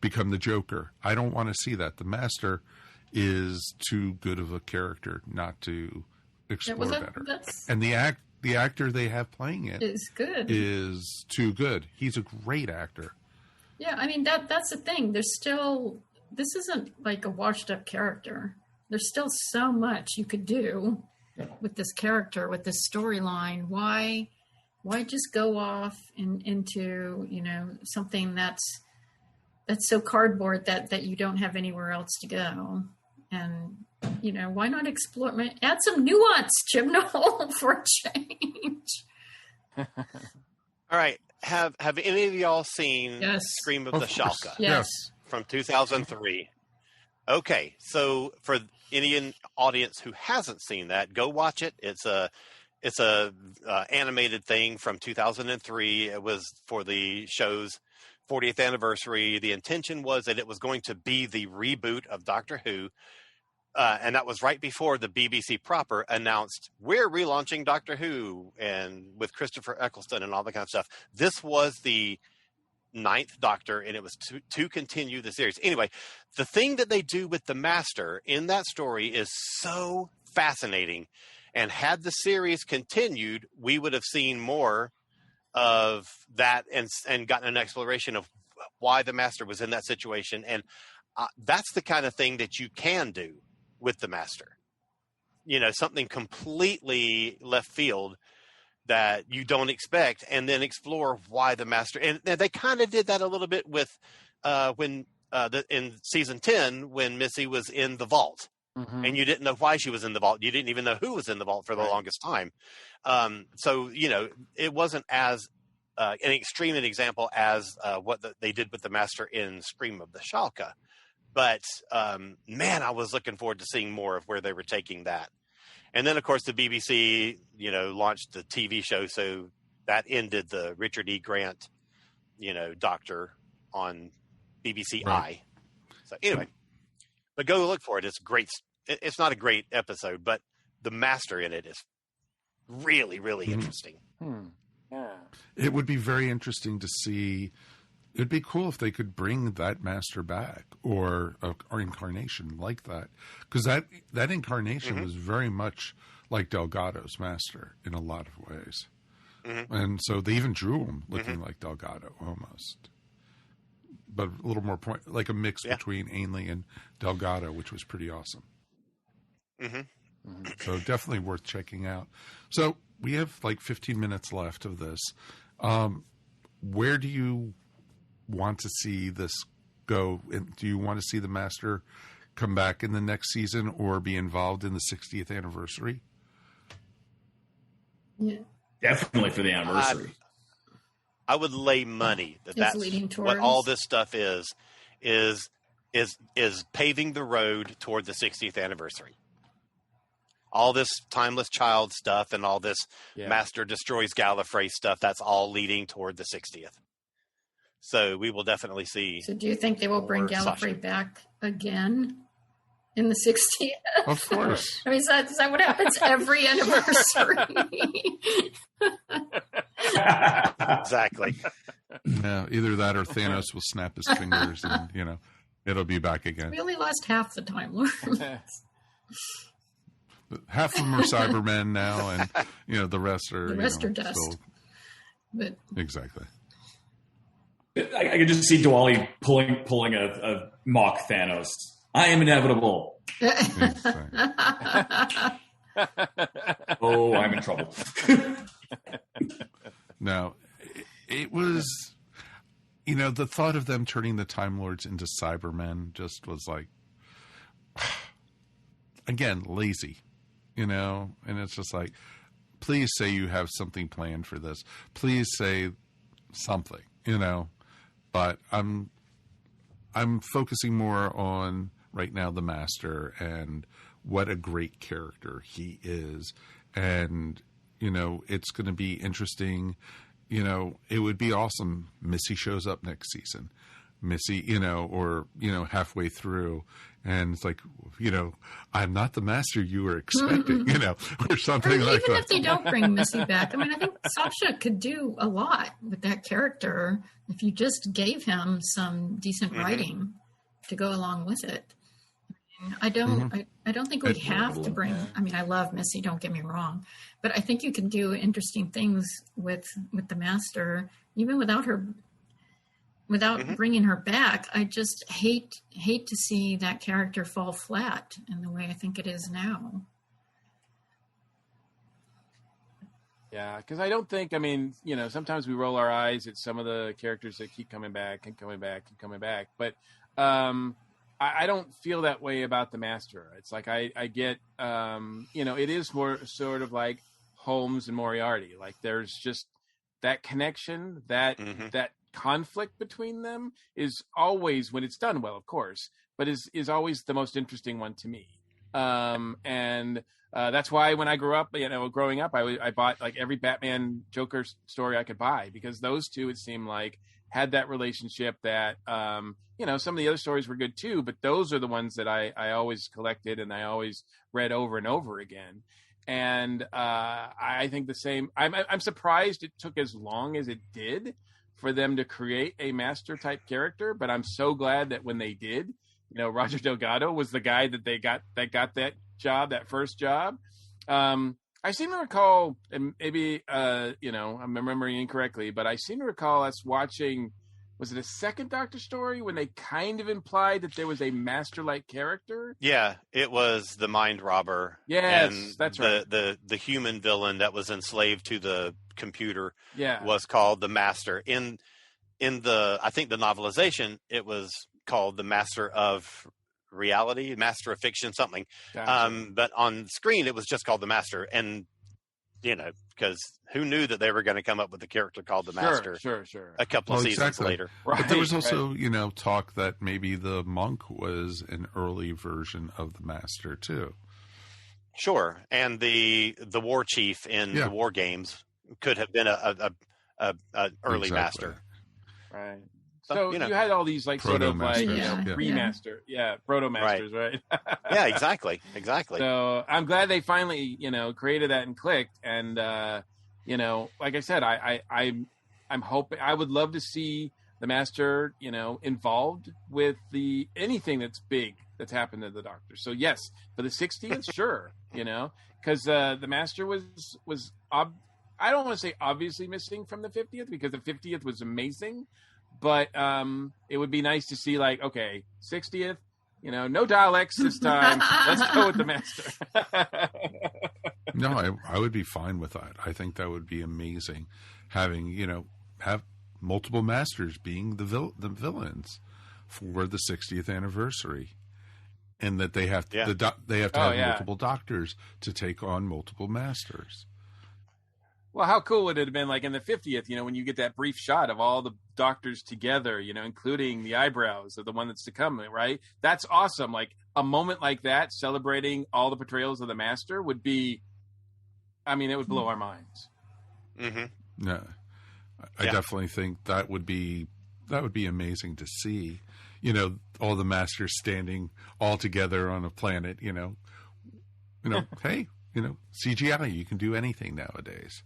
become the Joker. I don't want to see that. The Master is too good of a character not to explore better. And the actor they have playing it is good. Is too good. He's a great actor. Yeah, I mean that's the thing. This isn't like a washed up character. There's still so much you could do with this character, with this storyline. Why just go off into, something that's so cardboard that you don't have anywhere else to go? And, why not explore, add some nuance, Jim Knoll, for a change. All right. Have any of y'all seen Yes. Scream of the Shalka? Yes. From 2003. Okay, so for any audience who hasn't seen that, go watch it. It's a animated thing from 2003. It was for the show's 40th anniversary. The intention was that it was going to be the reboot of Doctor Who, and that was right before the BBC proper announced, we're relaunching Doctor Who, and with Christopher Eccleston and all that kind of stuff. This was the 9th Doctor, and it was to continue the series. Anyway, the thing that they do with the Master in that story is so fascinating, and had the series continued, we would have seen more of that and gotten an exploration of why the Master was in that situation. And that's the kind of thing that you can do with the Master. Something completely left field that you don't expect, and then explore why the Master. And they kind of did that a little bit with in season 10 when Missy was in the vault, and you didn't know why she was in the vault. You didn't even know who was in the vault for the longest time. So it wasn't as an extreme an example as what they did with the Master in Scream of the Shalka. But man, I was looking forward to seeing more of where they were taking that. And then, of course, the BBC, launched the TV show, so that ended the Richard E. Grant, Doctor on BBC Right. So anyway, but go look for it. It's great. It's not a great episode, but the Master in it is really, really interesting. Yeah. It would be very interesting to see. It'd be cool if they could bring that Master back or incarnation like that, because that incarnation was very much like Delgado's Master in a lot of ways, and so they even drew him looking like Delgado almost, but a little more like a mix between Ainley and Delgado, which was pretty awesome. So definitely worth checking out. So we have like 15 minutes left of this. Where do you want to see this go? Do you want to see the Master come back in the next season or be involved in the 60th anniversary? Yeah. Definitely for the anniversary. I would lay money that's leading what towards. all this stuff is paving the road toward the 60th anniversary. All this Timeless Child stuff and all this Master Destroys Gallifrey stuff, that's all leading toward the 60th. So we will definitely see. So do you think they will bring Gallifrey back again in the 60th? Of course. I mean, is that what happens every anniversary? Exactly. Yeah, either that or Thanos will snap his fingers and, it'll be back again. We only lost half the Time Lords. Half of them are Cybermen now, and, the rest are... The rest are dust. Still... But Exactly. I could just see Diwali pulling a mock Thanos. I am inevitable. Oh, I'm in trouble. No, it was, the thought of them turning the Time Lords into Cybermen just was like, again, lazy, and it's just like, please say you have something planned for this. Please say something, but I'm focusing more on right now the Master and what a great character he is. And, it's going to be interesting. It would be awesome. Missy shows up next season. Missy, or, halfway through. And it's like, I'm not the master you were expecting, or something like that. Even if they don't bring Missy back, I think Sasha could do a lot with that character if you just gave him some decent writing to go along with it. I don't think we have to bring. I love Missy. Don't get me wrong, but I think you can do interesting things with the master, even without her. Without bringing her back. I just hate to see that character fall flat in the way I think it is now. Yeah, because I don't think, sometimes we roll our eyes at some of the characters that keep coming back and coming back and coming back. But I don't feel that way about the Master. It's like I get, it is more sort of like Holmes and Moriarty. Like there's just that connection, that conflict between them is always, when it's done well, of course, but is always the most interesting one to me. And that's why when I grew up, growing up, I bought like every Batman Joker story I could buy, because those two, it seemed like, had that relationship that, some of the other stories were good too, but those are the ones that I always collected and I always read over and over again. And I think the same. I'm surprised it took as long as it did for them to create a master type character, but I'm so glad that when they did, Roger Delgado was the guy that got that job, that first job. I seem to recall, and maybe I'm remembering incorrectly, but I seem to recall us watching, was it a second Doctor story when they kind of implied that there was a master-like character? Yeah, it was the Mind Robber. Yes, and that's right. The human villain that was enslaved to the computer Yeah. was called the Master. In I think the novelization, it was called the Master of Reality, Master of Fiction, something. Gotcha. But on screen, it was just called the Master. And, because who knew that they were going to come up with a character called the Master Sure. a couple of seasons later. Right, but there was also, talk that maybe the Monk was an early version of the Master too. Sure. And the War Chief in the War Games could have been a early Master. Right. So you had all these like sort of like remaster, proto masters, right? Yeah, exactly. So I'm glad they finally created that and clicked. And like I said, I'm hoping, I would love to see the Master involved with anything that's big that's happened to the Doctor. So yes, for the 60th, sure, because the Master was I don't want to say obviously missing from the 50th, because the 50th was amazing. But it would be nice to see, like, okay, 60th, no Daleks this time. Let's go with the Master. No, I would be fine with that. I think that would be amazing, having have multiple Masters being the villains for the 60th anniversary, and that they have to have multiple Doctors to take on multiple Masters. Well, how cool would it have been, like in the 50th, when you get that brief shot of all the Doctors together, including the eyebrows of the one that's to come, right? That's awesome. Like a moment like that, celebrating all the portrayals of the Master would be, it would blow our minds. Mm-hmm. Yeah, I definitely think that would be amazing to see. All the Masters standing all together on a planet. Hey, CGI, you can do anything nowadays.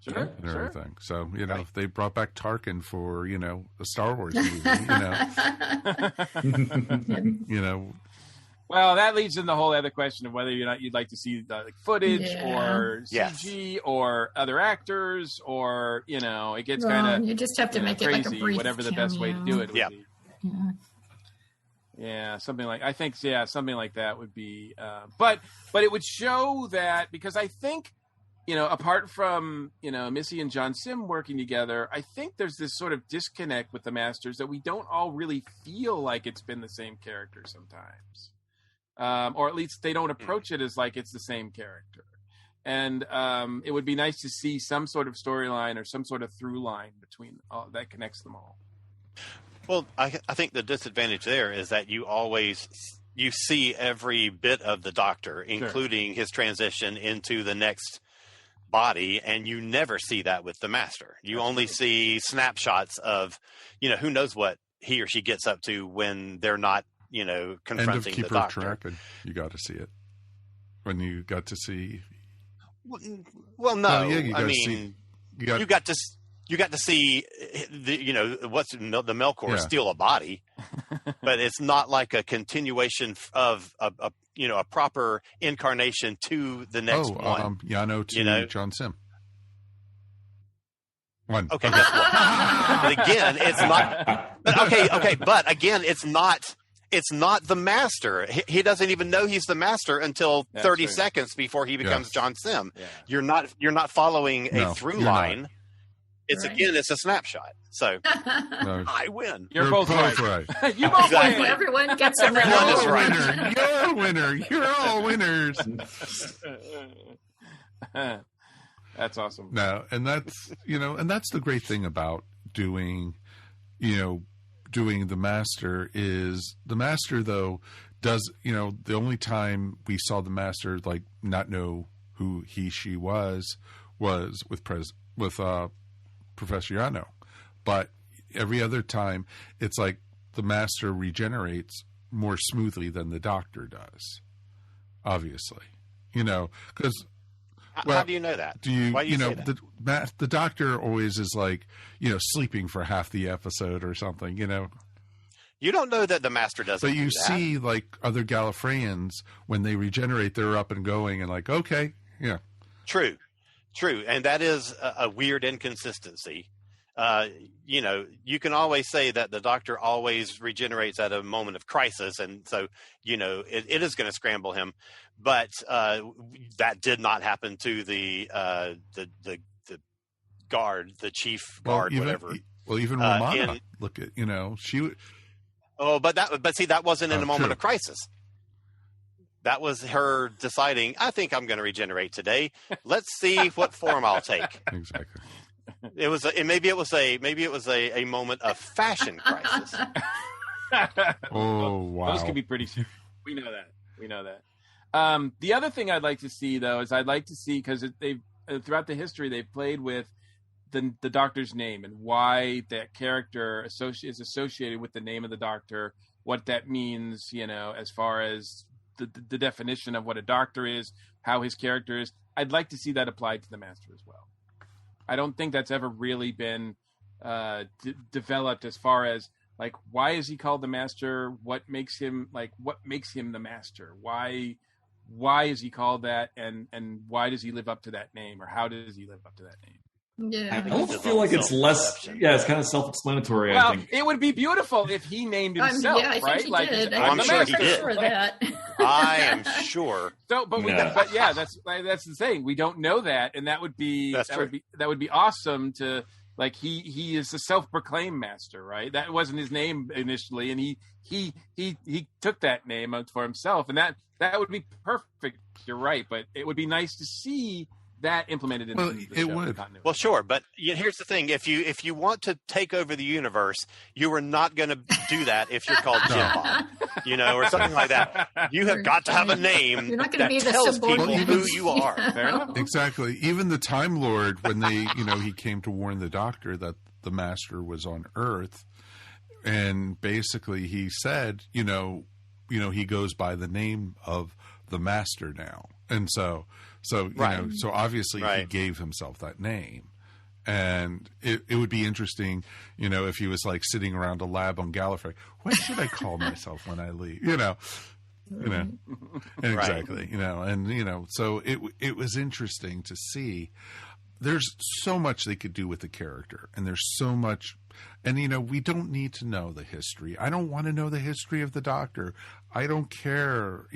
Sure. And everything. So, if they brought back Tarkin for, a Star Wars movie, Well, that leads in the whole other question of whether or not you'd like to see footage or CG or other actors, or, it gets kind of you just have to make crazy, it like a brief whatever the best way to do it would be. Yeah, something like something like that would be. But it would show that, because I think, apart from Missy and John Sim working together, I think there's this sort of disconnect with the Masters that we don't all really feel like it's been the same character sometimes, or at least they don't approach it as like it's the same character. And it would be nice to see some sort of storyline or some sort of through line between that connects them all. Well, I think the disadvantage there is that you see every bit of the Doctor, including his transition into the next body, and you never see that with the Master. You only see snapshots of, who knows what he or she gets up to when they're not, confronting End of the Keeper doctor. Trapping. You got to see it when you got to see. Well, no, yeah, you I got to mean, see. you got to see what's the Melkor steal a body, but it's not like a continuation of a proper incarnation to the next one. Yano to John Sim. One. Okay, guess what? But again, it's not. But okay. But again, it's not. It's not the master. He doesn't even know he's the master until 30 seconds before he becomes John Sim. Yeah. You're not following a through line. Not. It's it's a snapshot. So I win. You're both right. You both exactly. win. Everyone gets a Everyone medal. is right. You're a winner. You're all winners. That's awesome. No, and that's the great thing about doing the master is the master though does the only time we saw the master like not know who she was with Professor Yano, but every other time it's like the master regenerates more smoothly than the doctor does, obviously, because how do you know that? Why do you say that? The doctor always is like sleeping for half the episode or something, You don't know that the master doesn't. But you see, like other Gallifreyans, when they regenerate, they're up and going, and like, okay, yeah, true, and that is a weird inconsistency. You can always say that the doctor always regenerates at a moment of crisis, and so it is going to scramble him. But that did not happen to the guard, the chief guard, whatever. Even Romana, look at she. Oh, but that wasn't in a moment of crisis. That was her deciding, I think I'm going to regenerate today. Let's see what form I'll take. Exactly. Maybe it was a moment of fashion crisis. Oh wow! Those could be pretty serious. We know that. The other thing I'd like to see though is I'd like to see, because they've throughout the history they've played with the doctor's name and why that character is associated with the name of the doctor, what that means, as far as the definition of what a doctor is, how his character is. I'd like to see that applied to the master as well. I don't think that's ever really been developed as far as like, why is he called the master? What makes him the master? Why is he called that? And why does he live up to that name, or how does he live up to that name? Yeah. I almost feel like it's less. Yeah, it's kind of self-explanatory. Well, I think it would be beautiful if he named himself, I right? think he did. I'm sure he did. For that. I am sure. So, but that's the thing. We don't know that, and that would be awesome to like. He is a self-proclaimed master, right? That wasn't his name initially, and he took that name for himself, and that would be perfect. You're right, but it would be nice to see that implemented in the show would. continuity. Well, sure, but here's the thing: if you want to take over the universe, you are not going to do that if you're called Jim Bob, or something like that. You have got to have a name You're not going to be that the tells people subordinate. who you are. Fair enough. Exactly. Even the Time Lord, when they, he came to warn the Doctor that the Master was on Earth, and basically he said, he goes by the name of the Master now, and so Right. so obviously Right. he gave himself that name, and it would be interesting, if he was like sitting around a lab on Gallifrey. What should I call myself when I leave? Exactly. So it was interesting to see. There's so much they could do with the character, and there's so much, and we don't need to know the history. I don't want to know the history of the Doctor. I don't care,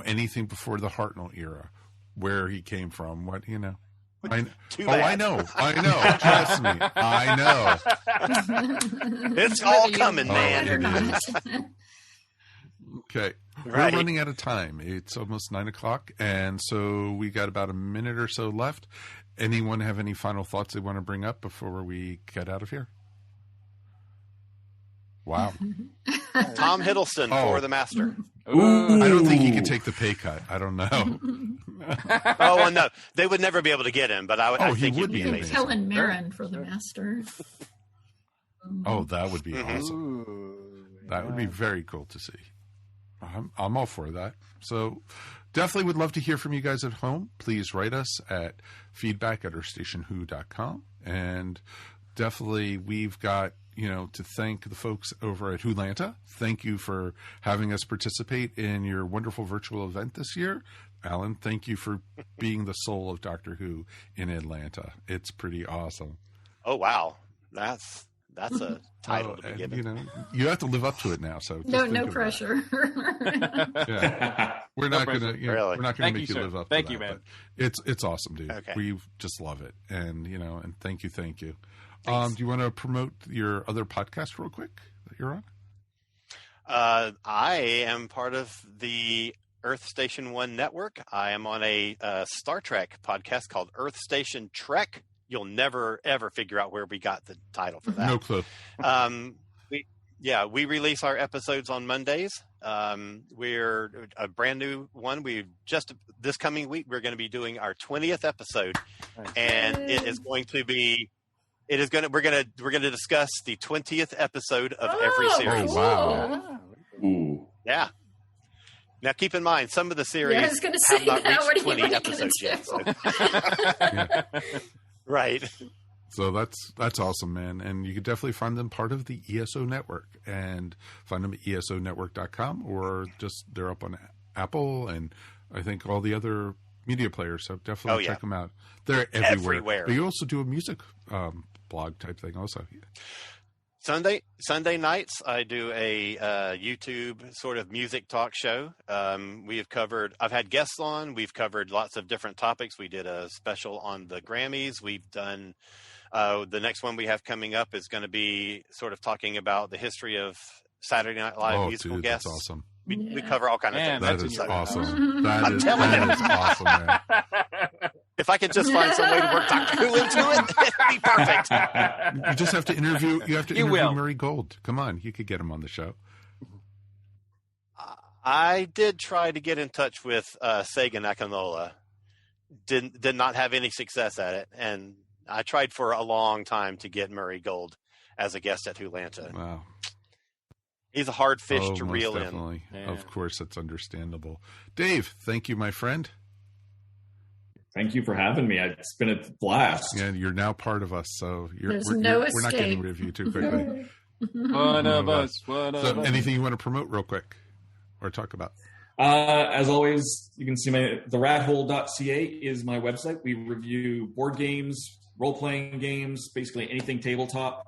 anything before the Hartnell era, where he came from, what. I know. Trust me, I know. It's all coming, man. It is. Okay, Right. We're running out of time. It's almost 9:00, and so we got about a minute or so left. Anyone have any final thoughts they want to bring up before we get out of here? Wow. Tom Hiddleston for the Master. Ooh. I don't think he could take the pay cut. I don't know. Oh, well, no, they would never be able to get him. But I he think would he'd be be amazing. amazing. Helen Mirren for the master. Oh, that would be Mhm. awesome. Ooh, That would be very cool to see. I'm all for that. So definitely would love to hear from you guys at home. Please write us at feedback@earthstationwho.com. And definitely we've got, to thank the folks over at Wholanta. Thank you for having us participate in your wonderful virtual event this year. Alan, thank you for being the soul of Doctor Who in Atlanta. It's pretty awesome. Oh wow, that's a title to be And, given. you have to live up to it now. So just No think of pressure. Yeah. We're not going to, Really? we're not going Thank to make you, you sir. live up Thank to you, that. man. But it's awesome, dude. Okay. We just love it. And, and thank you. Do you want to promote your other podcast real quick that you're on? I am part of the Earth Station One network. I am on a Star Trek podcast called Earth Station Trek. You'll never ever figure out where we got the title for that. No clue. We release our episodes on Mondays. We're a brand new one. This coming week we're going to be doing our 20th episode, and we're going to discuss the 20th episode of every series. Oh, wow. Ooh. Yeah. Now keep in mind some of the series I was going to say have not that. What reached are you 20 episodes yet. do? So. Right. So that's awesome, man. And you can definitely find them part of the ESO network, and find them at esonetwork.com, or just they're up on Apple and I think all the other media players. So definitely check them out. They're everywhere. But you also do a music blog type thing also. Sunday nights, I do a YouTube sort of music talk show. I've had guests on. We've covered lots of different topics. We did a special on the Grammys. We've done the next one we have coming up is going to be sort of talking about the history of Saturday Night Live musical guests. That's awesome. We cover all kinds of things. That is awesome. That is awesome, man. If I could just find some way to work Doctor Who into it, it'd be perfect. You just have to interview. You have to interview Murray Gold. Come on, you could get him on the show. I did try to get in touch with Sega Nakanola. Did not have any success at it, and I tried for a long time to get Murray Gold as a guest at Wholanta. Wow. He's a hard fish to most reel definitely. in. Yeah. Of course, that's understandable. Dave, thank you, my friend. Thank you for having me. It's been a blast. Yeah, you're now part of us, so we're not getting rid of you too quickly. One of us. Anything you want to promote real quick or talk about? As always, you can see therathole.ca is my website. We review board games, role-playing games, basically anything tabletop,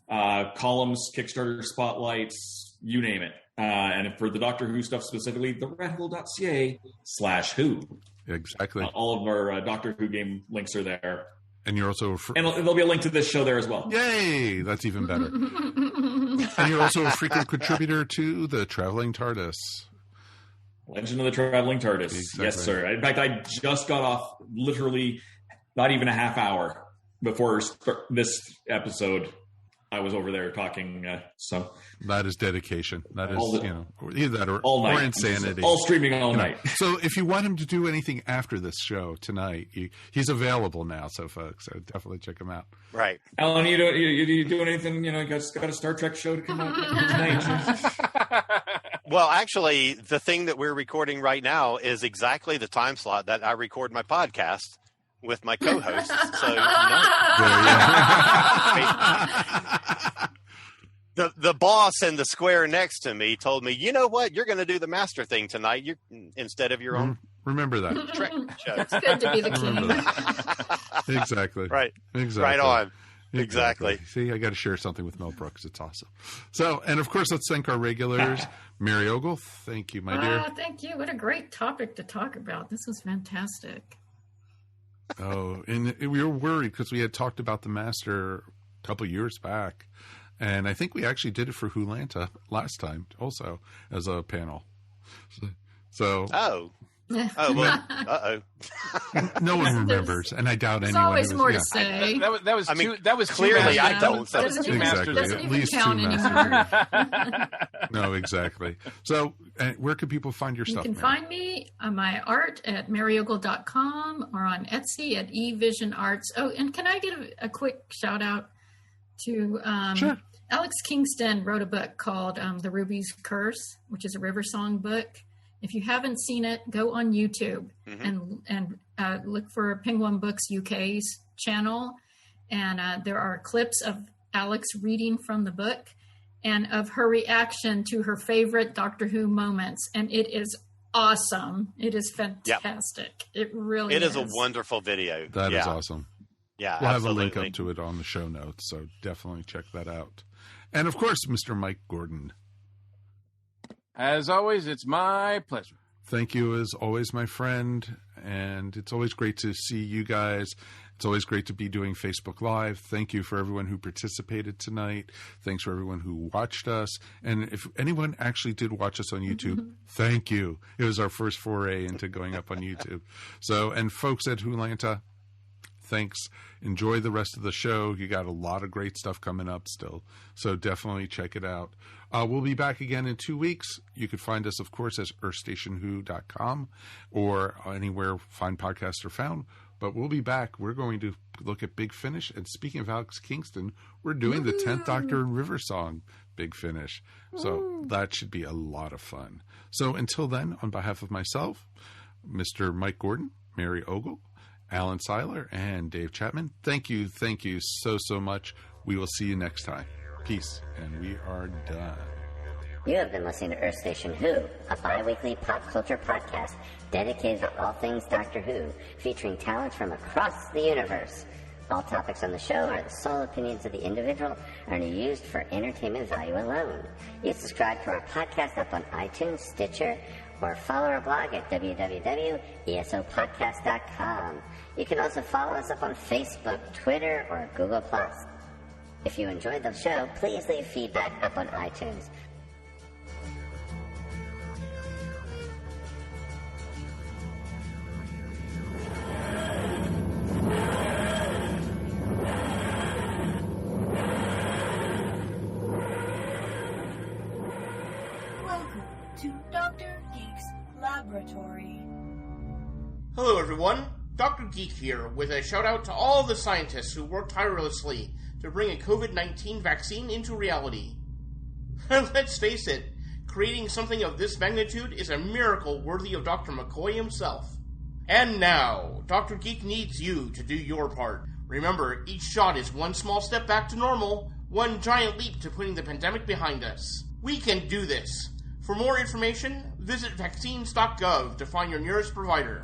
columns, Kickstarter spotlights, you name it. And for the Doctor Who stuff specifically, therathole.ca/who. Exactly. All of our Doctor Who game links are there. And you're also... and there'll be a link to this show there as well. Yay! That's even better. And you're also a frequent contributor to the Traveling TARDIS. Legend of the Traveling TARDIS. Exactly. Yes, sir. In fact, I just got off literally not even a half hour before this episode. I was over there talking. So that is dedication. That is, either that or all night. Or insanity. All streaming all night. So if you want him to do anything after this show tonight, he's available now. So folks, so definitely check him out. Right. Alan, you doing anything? You guys got a Star Trek show to come out tonight. Well, actually, the thing that we're recording right now is exactly the time slot that I record my podcast with my co-host. So the boss in the square next to me told me, you know what, you're going to do the master thing tonight. Instead of your own. Remember that. Trek show. It's good to be the king. Exactly. Right. Exactly. Right on. Exactly. See, I got to share something with Mel Brooks. It's awesome. So, and of course, let's thank our regulars. Mary Ogle, thank you, my dear. Thank you. What a great topic to talk about. This was fantastic. Oh, and we were worried because we had talked about the Master a couple years back. And I think we actually did it for Wholanta last time also as a panel. So Oh, well, uh-oh. No one remembers, and I doubt There's anyone. always more to say. That was clearly I don't. That doesn't even, exactly. doesn't At even least count two anymore. No, exactly. So where can people find your stuff? You can find me on my art at maryogle.com or on Etsy at eVision Arts. Oh, and can I give a quick shout out to Sure. Alex Kingston wrote a book called The Ruby's Curse, which is a river song book. If you haven't seen it, go on YouTube and look for Penguin Books UK's channel. And there are clips of Alex reading from the book and of her reaction to her favorite Doctor Who moments. And it is awesome. It is fantastic. Yep. It really is. It is a wonderful video. That is awesome. Yeah, we'll absolutely. have a link up to it on the show notes, so definitely check that out. And, of course, Mr. Mike Gordon. As always, it's my pleasure. Thank you, as always, my friend. And it's always great to see you guys. It's always great to be doing Facebook Live. Thank you for everyone who participated tonight. Thanks for everyone who watched us. And if anyone actually did watch us on YouTube, thank you. It was our first foray into going up on YouTube. So, and folks at Hulanta, thanks. Enjoy the rest of the show. You got a lot of great stuff coming up still. So definitely check it out. We'll be back again in 2 weeks. You can find us, of course, at earthstationwho.com or anywhere fine podcasts are found. But we'll be back. We're going to look at Big Finish. And speaking of Alex Kingston, we're doing the 10th Doctor and River Song, Big Finish. So that should be a lot of fun. So until then, on behalf of myself, Mr. Mike Gordon, Mary Ogle, Alan Siler, and Dave Chapman, thank you so much. We will see you next time. Peace. And we are done. You have been listening to Earth Station Who, a bi-weekly pop culture podcast dedicated to all things Doctor Who, featuring talent from across the universe. All topics on the show are the sole opinions of the individual and are used for entertainment value alone. You can subscribe to our podcast up on iTunes, Stitcher, or follow our blog at www.esopodcast.com. You can also follow us up on Facebook, Twitter, or Google+. If you enjoyed the show, please leave feedback up on iTunes. To Dr. Geek's laboratory. Hello everyone, Dr. Geek here with a shout out to all the scientists who worked tirelessly to bring a COVID-19 vaccine into reality. Let's face it, creating something of this magnitude is a miracle worthy of Dr. McCoy himself. And now, Dr. Geek needs you to do your part. Remember, each shot is one small step back to normal, one giant leap to putting the pandemic behind us. We can do this. For more information, visit vaccines.gov to find your nearest provider.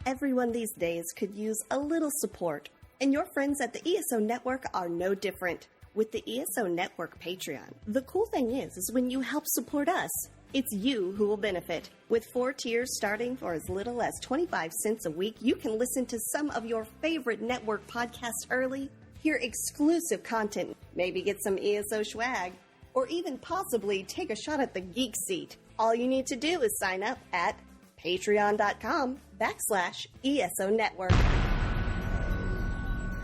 Everyone these days could use a little support, and your friends at the ESO Network are no different. With the ESO Network Patreon, the cool thing is when you help support us, it's you who will benefit. With 4 tiers starting for as little as 25 cents a week, you can listen to some of your favorite network podcasts early, hear exclusive content, maybe get some ESO swag, or even possibly take a shot at the Geek Seat. All you need to do is sign up at patreon.com/ESO Network.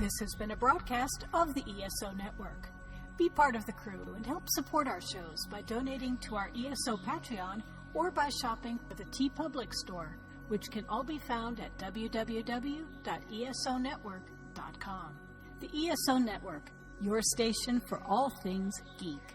This has been a broadcast of the ESO Network. Be part of the crew and help support our shows by donating to our ESO Patreon or by shopping at the TeePublic store, which can all be found at www.esonetwork.com. The ESO Network, your station for all things geek.